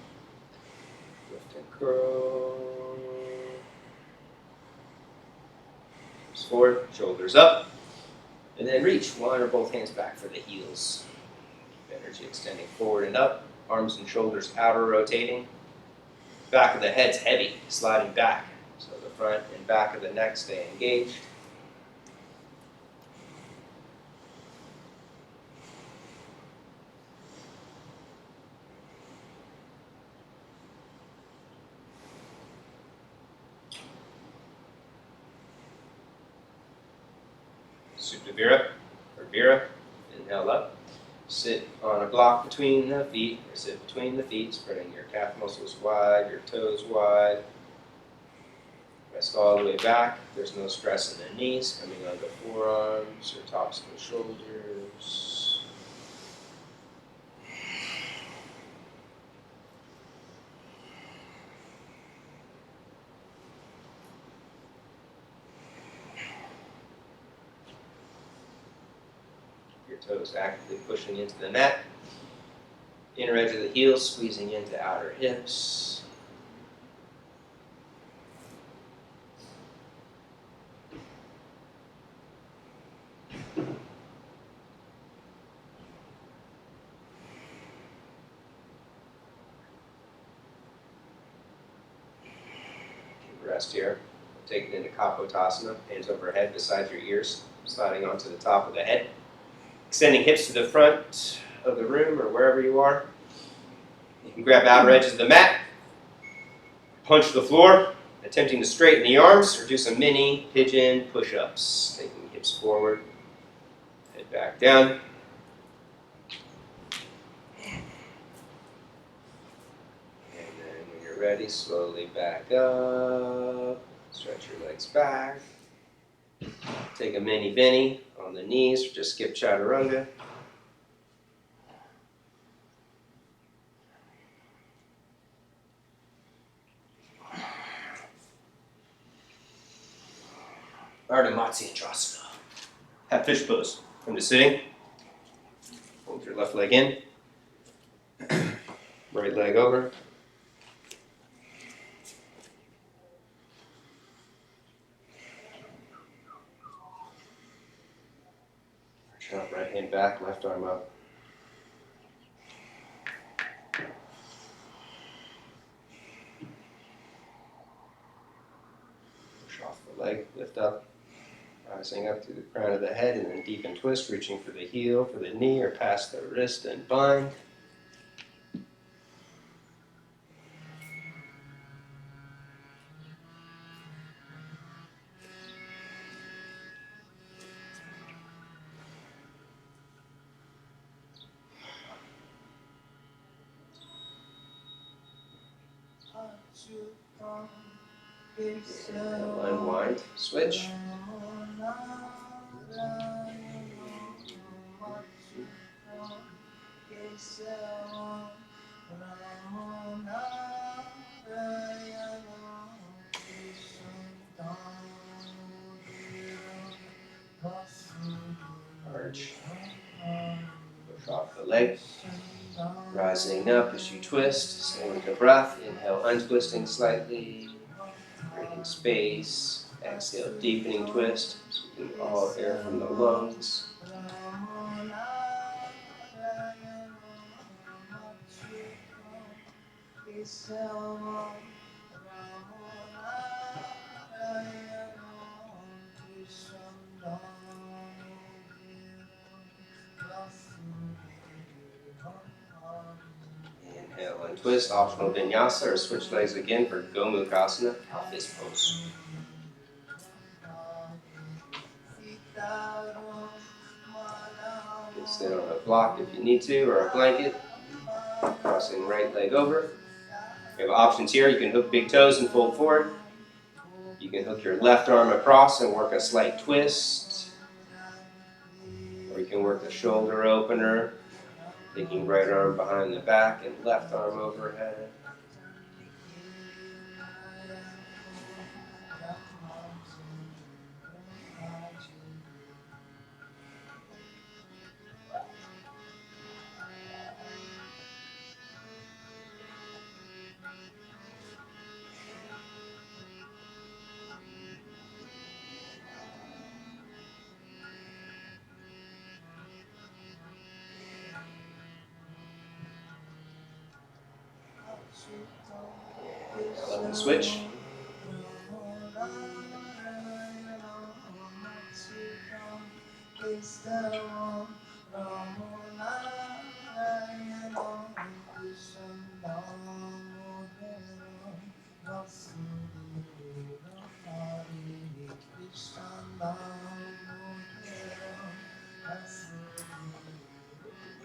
Lift and curl. Hips forward, shoulders up. And then reach one or both hands back for the heels. Keep energy extending forward and up. Arms and shoulders outer rotating. Back of the head's heavy, sliding back. So the front and back of the neck stay engaged. Supta Vira, or Vira. Inhale up. Sit on a block between the feet, or sit between the feet, spreading your calf muscles wide, your toes wide. Rest all the way back. There's no stress in the knees, coming onto forearms or tops of the shoulders. Your toes actively pushing into the mat. Inner edge of the heels squeezing into outer hips. Rest here. Take it into Capotasana, hands overhead beside your ears, sliding onto the top of the head. Extending hips to the front of the room or wherever you are. You can grab outer edges of the mat, punch the floor, attempting to straighten the arms, or do some mini pigeon push-ups. Taking hips forward, head back down. And then when you're ready, slowly back up. Stretch your legs back. Take a mini Benny on the knees, or just skip chaturanga. Ardha Matsyendrasana. Have fish pose. Come to sitting. Hold your left leg in. Right leg over. Arch out, right hand back, left arm up. Push off the leg, lift up. Rising up through the crown of the head, and then deepen twist, reaching for the heel, for the knee, or past the wrist and bind. And unwind, switch. Arch. Push off the leg. Rising up as you twist, stay with the breath. Inhale, untwisting slightly, creating space. Exhale, deepening twist, sweeping all air from the lungs. Inhale and twist, optional vinyasa, or switch legs again for Gomukhasana, cow fist pose. You can sit on a block if you need to, or a blanket. Crossing right leg over. You have options here. You can hook big toes and fold forward. You can hook your left arm across and work a slight twist. Or you can work the shoulder opener, taking right arm behind the back and left arm overhead. Up and switch.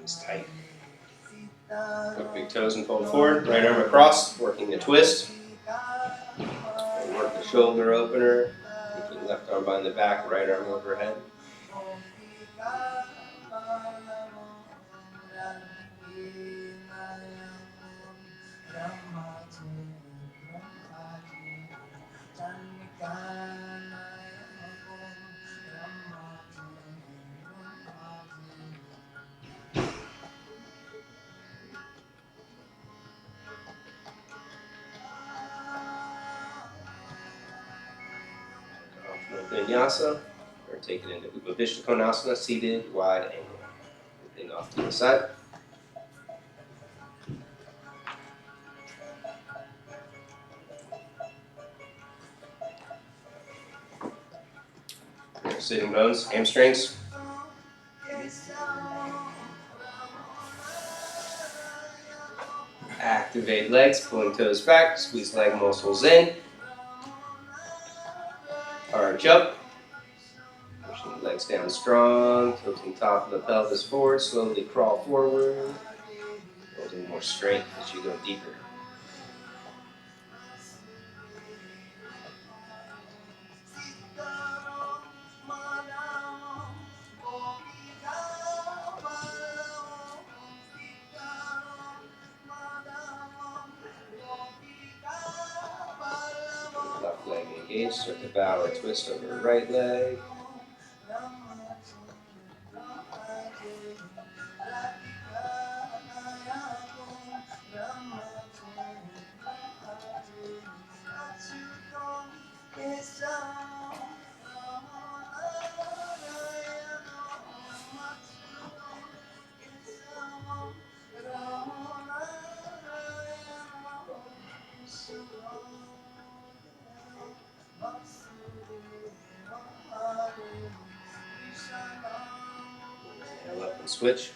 It's tight. Hook big toes and fold forward. Right arm across, working the twist. And work the shoulder opener. Keeping left arm behind the back, right arm overhead. Vinyasa, or take it into Konasana, seated, wide angle. Moving off to the side. Sitting bones, hamstrings. Activate legs, pulling toes back, squeeze leg muscles in. Arch up. Pushing the legs down strong, tilting top of the pelvis forward, slowly crawl forward. Building more strength as you go deeper. Left leg engaged, start to bow or twist over right leg. Inhale up and switch.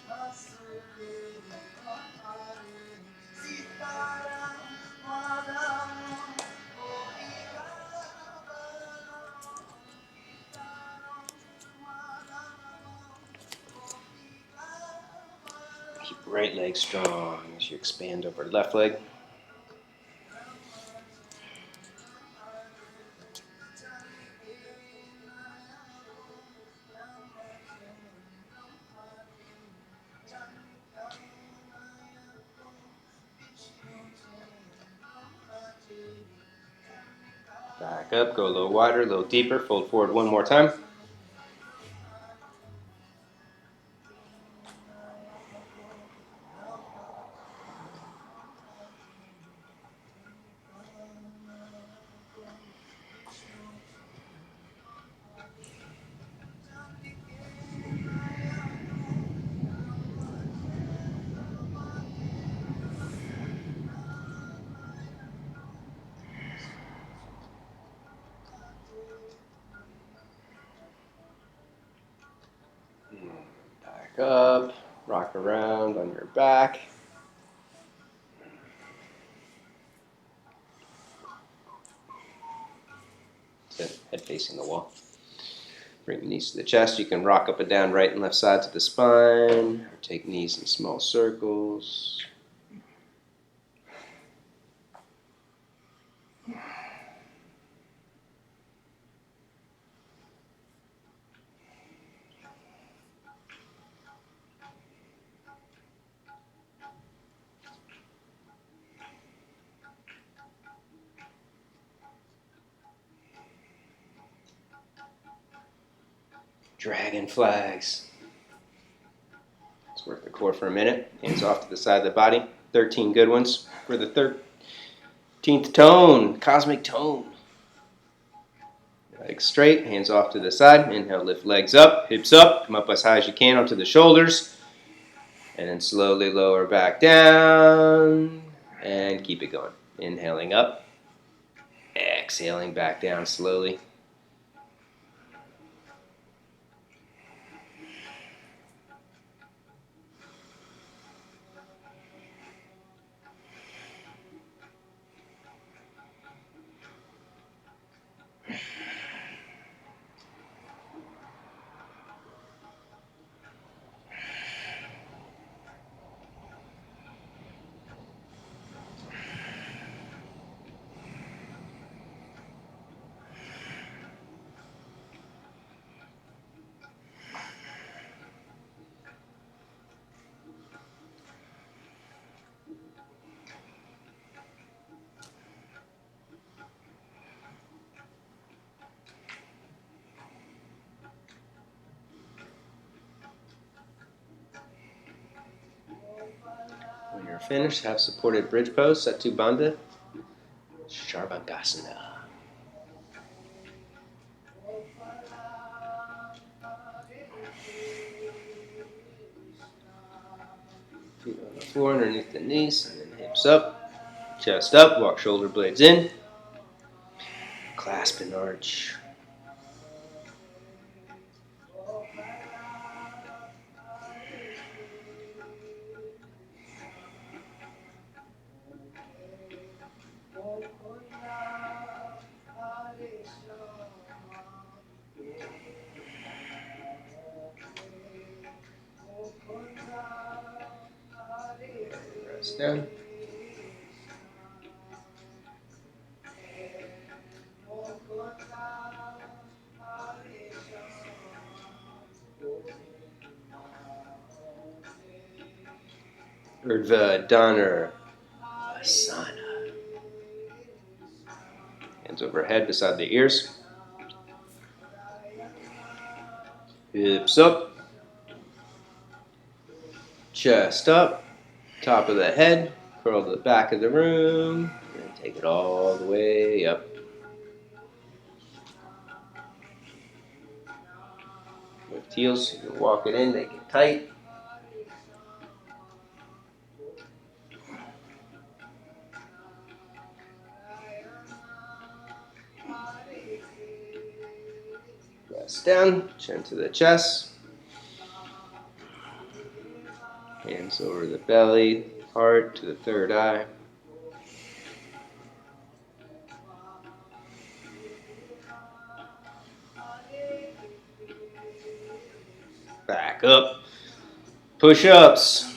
Keep right leg strong as you expand over left leg. Back up, go a little wider, a little deeper, fold forward one more time. Back up, rock around on your back. Sit, head facing the wall. Bring the knees to the chest. You can rock up and down right and left sides of the spine, or take knees in small circles. Dragon flags. Let's work the core for a minute. Hands off to the side of the body. 13 good ones for the 13th tone, cosmic tone. Legs straight, hands off to the side. Inhale, lift legs up, hips up. Come up as high as you can onto the shoulders. And then slowly lower back down. And keep it going. Inhaling up. Exhaling back down slowly. We're finished. Have supported bridge pose, Setu Bandha, Sharvangasana. Feet on the floor underneath the knees, and then hips up, chest up, walk shoulder blades in, clasp and arch. Rest down. Urdhva Dana Asana. Hands overhead beside the ears. Hips up. Chest up. Top of the head. Curl to the back of the room. And take it all the way up. Lift heels. You can walk it in, make it tight. Press down, chin to the chest. Hands over the belly, heart to the third eye. Back up. Push-ups.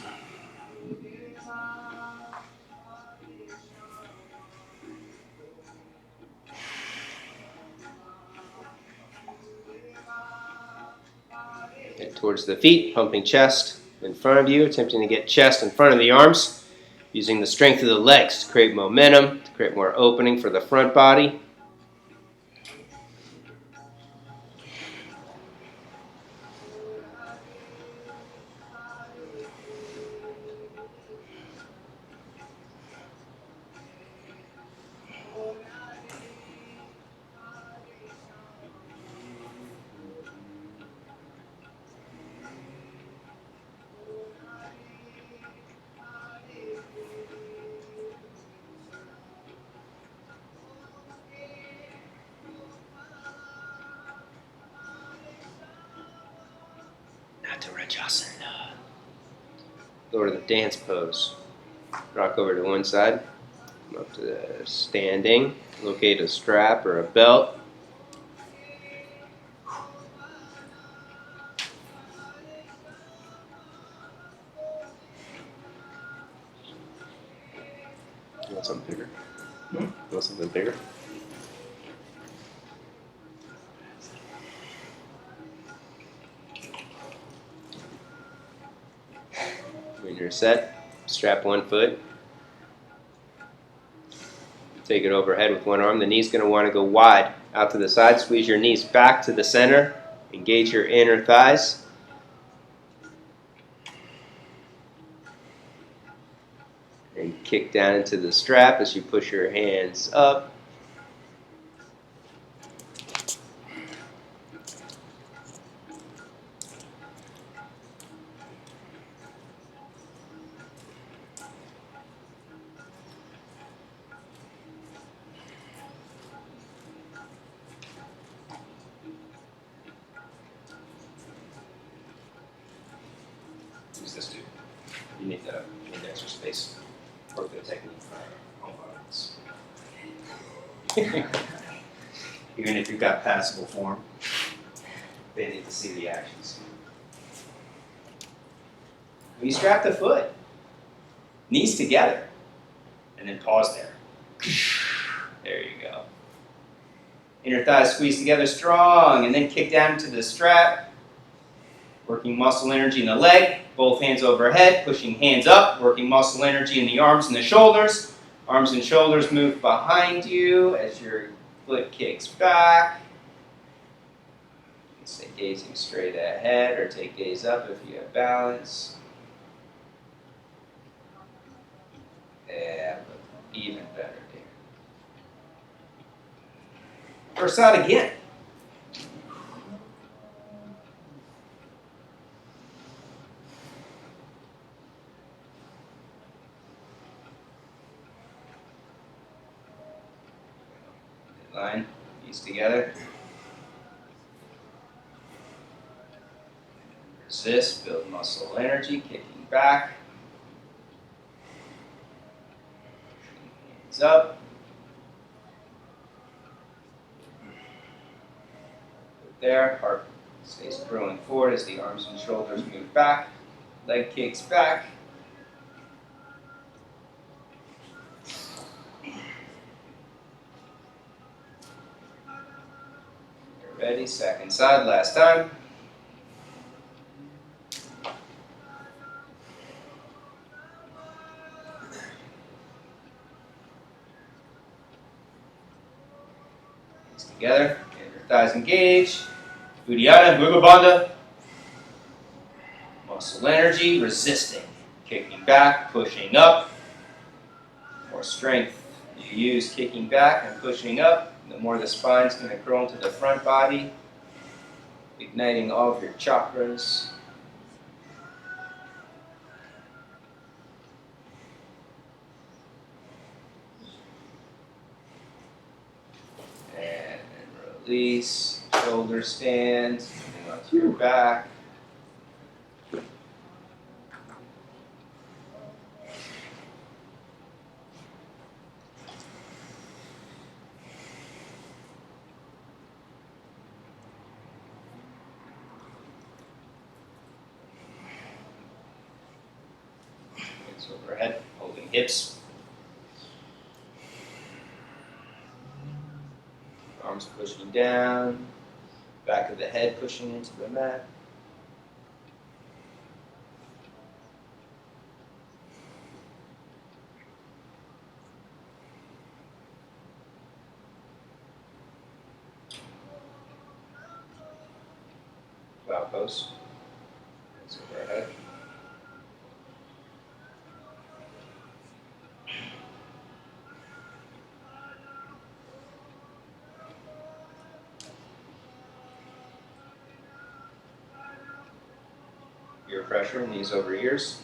Head towards the feet, pumping chest in front of you, attempting to get chest in front of the arms, using the strength of the legs to create momentum, to create more opening for the front body. Tadasana. Go to the dance pose. Rock over to one side. Come up to the standing. Locate a strap or a belt. You want something bigger? You want something bigger? When you're set, strap one foot. Take it overhead with one arm. The knee's going to want to go wide out to the side. Squeeze your knees back to the center. Engage your inner thighs. And kick down into the strap as you push your hands up. Use this too. You need extra space. Work the technique for home violence. Even if you've got passable form, they need to see the actions. When you strap the foot, knees together, and then pause there. There you go. Inner thighs squeeze together strong, and then kick down to the strap. Working muscle energy in the leg, both hands overhead, pushing hands up, working muscle energy in the arms and the shoulders. Arms and shoulders move behind you as your foot kicks back. You can stay gazing straight ahead or take gaze up if you have balance. Yeah, but even better, dear. First side again. Line, knees together. Resist, build muscle energy, kicking back. Hands up. There, heart stays curling forward as the arms and shoulders move back. Leg kicks back. You're ready, second side, last time. Hands together, inner thighs engage. Uddiyana, Mula Bandha. Muscle energy, resisting. Kicking back, pushing up. More strength you use kicking back and pushing up, the more the spine's going to curl into the front body, igniting all of your chakras. And release, shoulder stand, coming onto your back. Hands overhead, holding hips. Arms pushing down, back of the head pushing into the mat. Plow pose. Hands overhead. Ear pressure, knees over ears.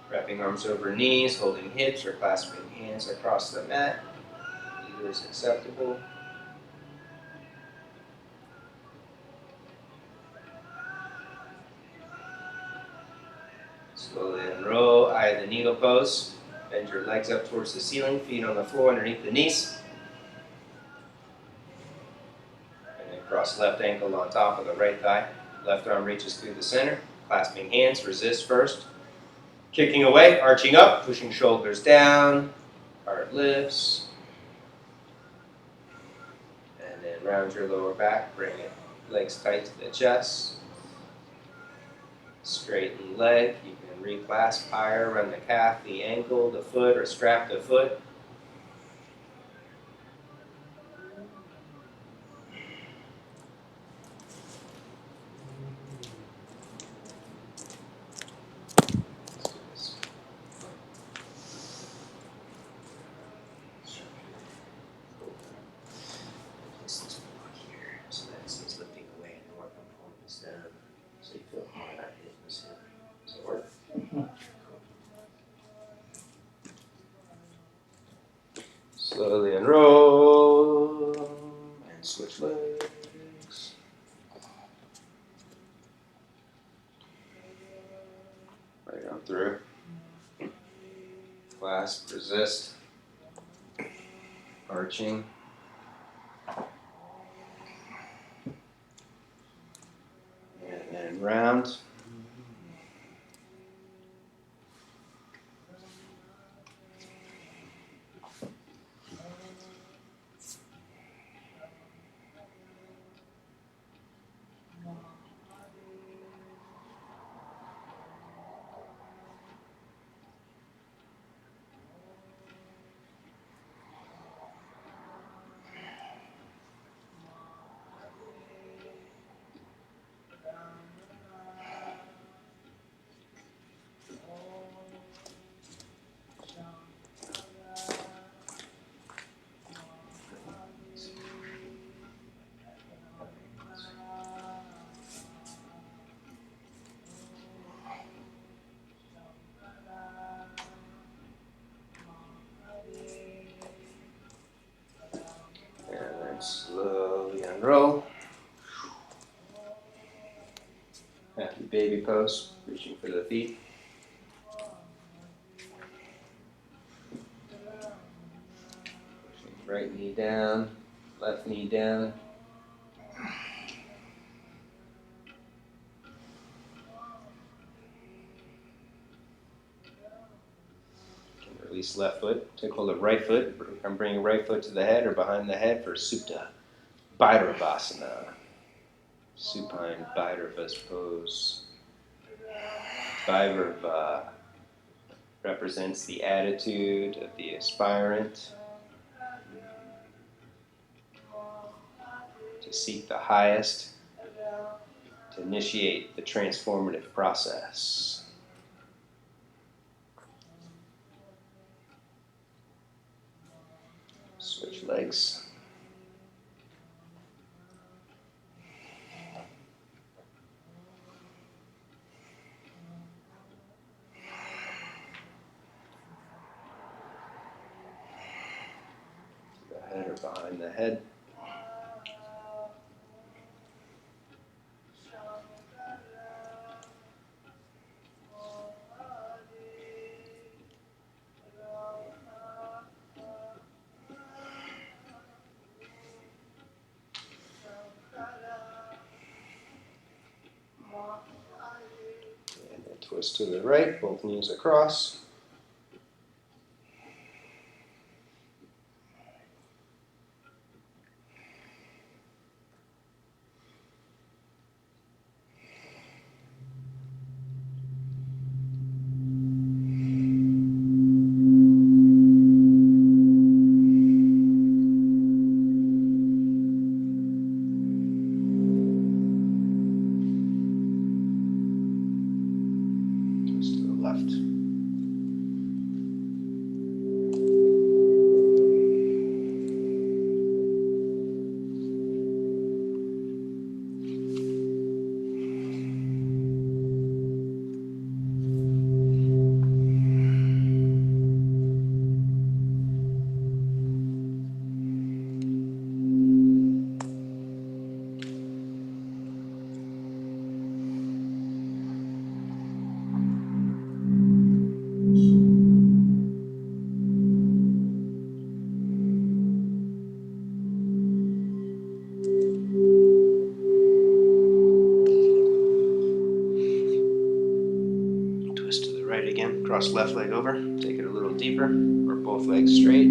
Wrapping arms over knees, holding hips or clasping hands across the mat. Either is acceptable. Slowly unroll, eye the needle pose. Bend your legs up towards the ceiling, feet on the floor underneath the knees. And then cross left ankle on top of the right thigh. Left arm reaches through the center. Clasping hands, resist first. Kicking away, arching up, pushing shoulders down. Heart lifts. And then round your lower back, bring it legs tight to the chest. Straighten leg, you can reclasp higher, run the calf, the ankle, the foot, or strap the foot. Place this block here so that it's lifting away and more from pulling this down. So you feel more of that hip in this hip. Does it work? Slowly unroll and switch legs. Right on through. Clasp, resist. Arching. And then round. roll. Happy baby pose, reaching for the feet. Pushing right knee down, left knee down. Release left foot, take hold of right foot. I'm bringing right foot to the head or behind the head for Supta Bhairavasana. Supine Bhairavas pose. Bhairava represents the attitude of the aspirant to seek the highest, to initiate the transformative process. Switch legs. The head or behind the head. And then twist to the right, both knees across. Twist to the left. Twist to the right again. Cross left leg over. Take it a little deeper, or both legs straight.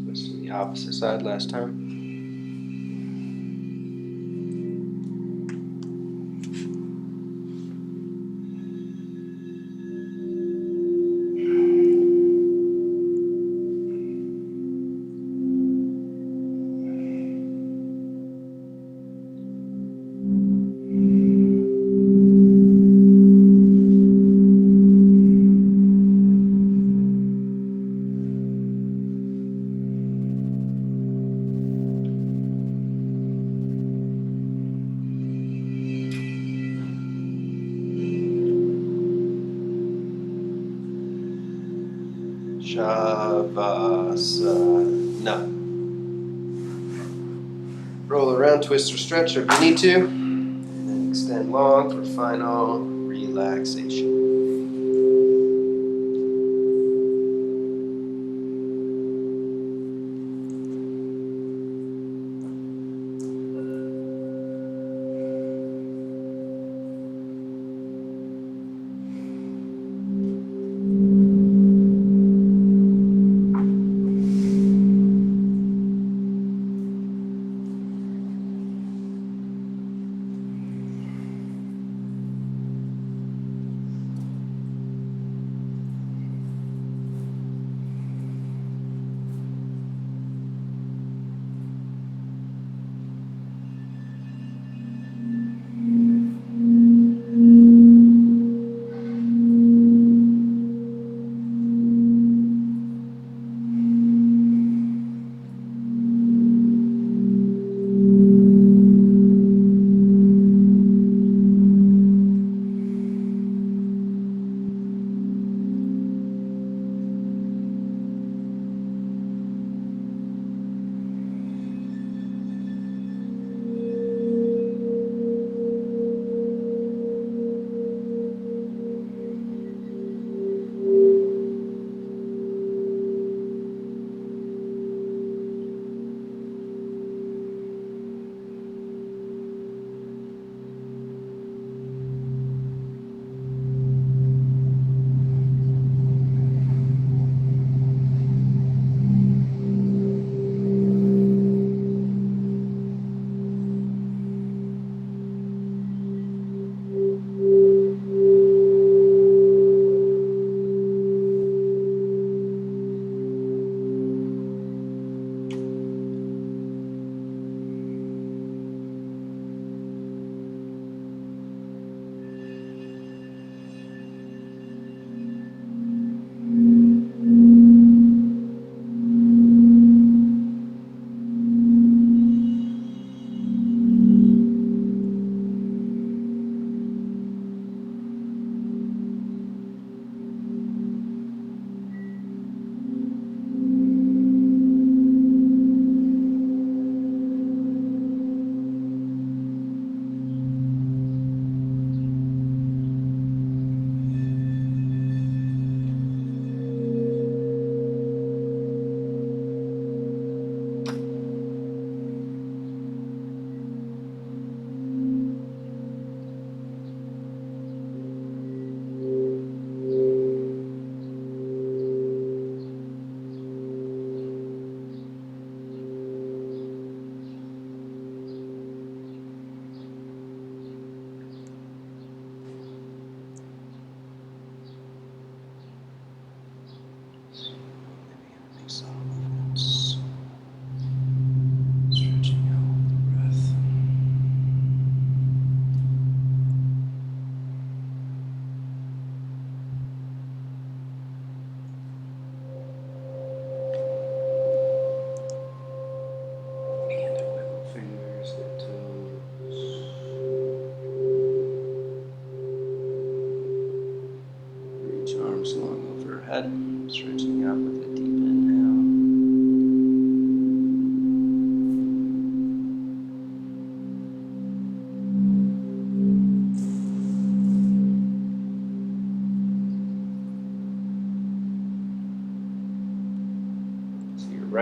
Twist to the opposite side last time. Shavasana. Roll around, twist or stretch if you need to. And then extend long for final relaxation.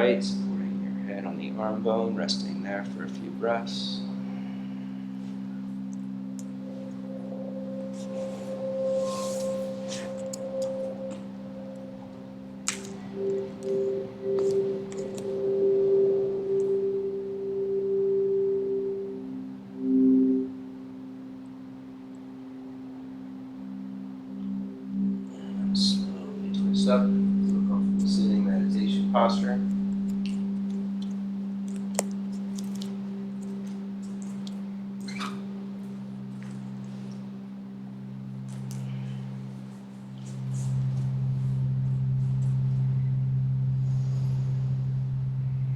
right, supporting your head on the arm bone, resting there for a few breaths. Slowly twist up to a comfortable sitting meditation posture.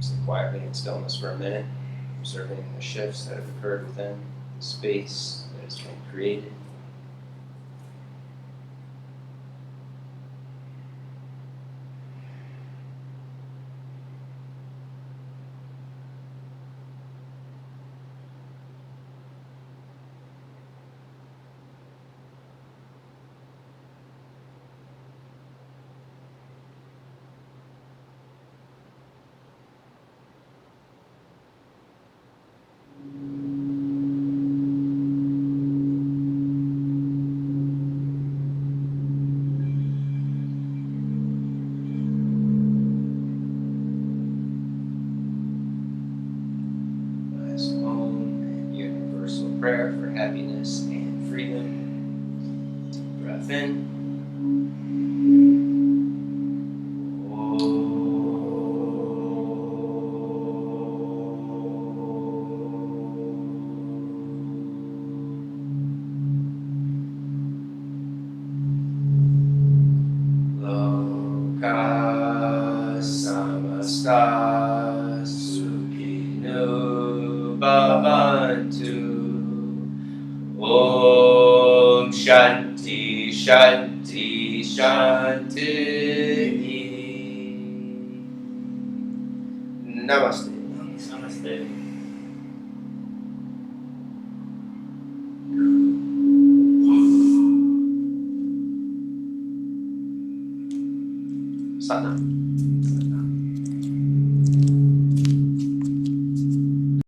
Sit quietly in stillness for a minute, observing the shifts that have occurred within, the space that has been created. Nice own universal prayer for happiness and freedom. Deep breath in. Loka samasta sukhino bhavantu. Om Shanti Shanti Shanti. Namaste. Namaste. Sana.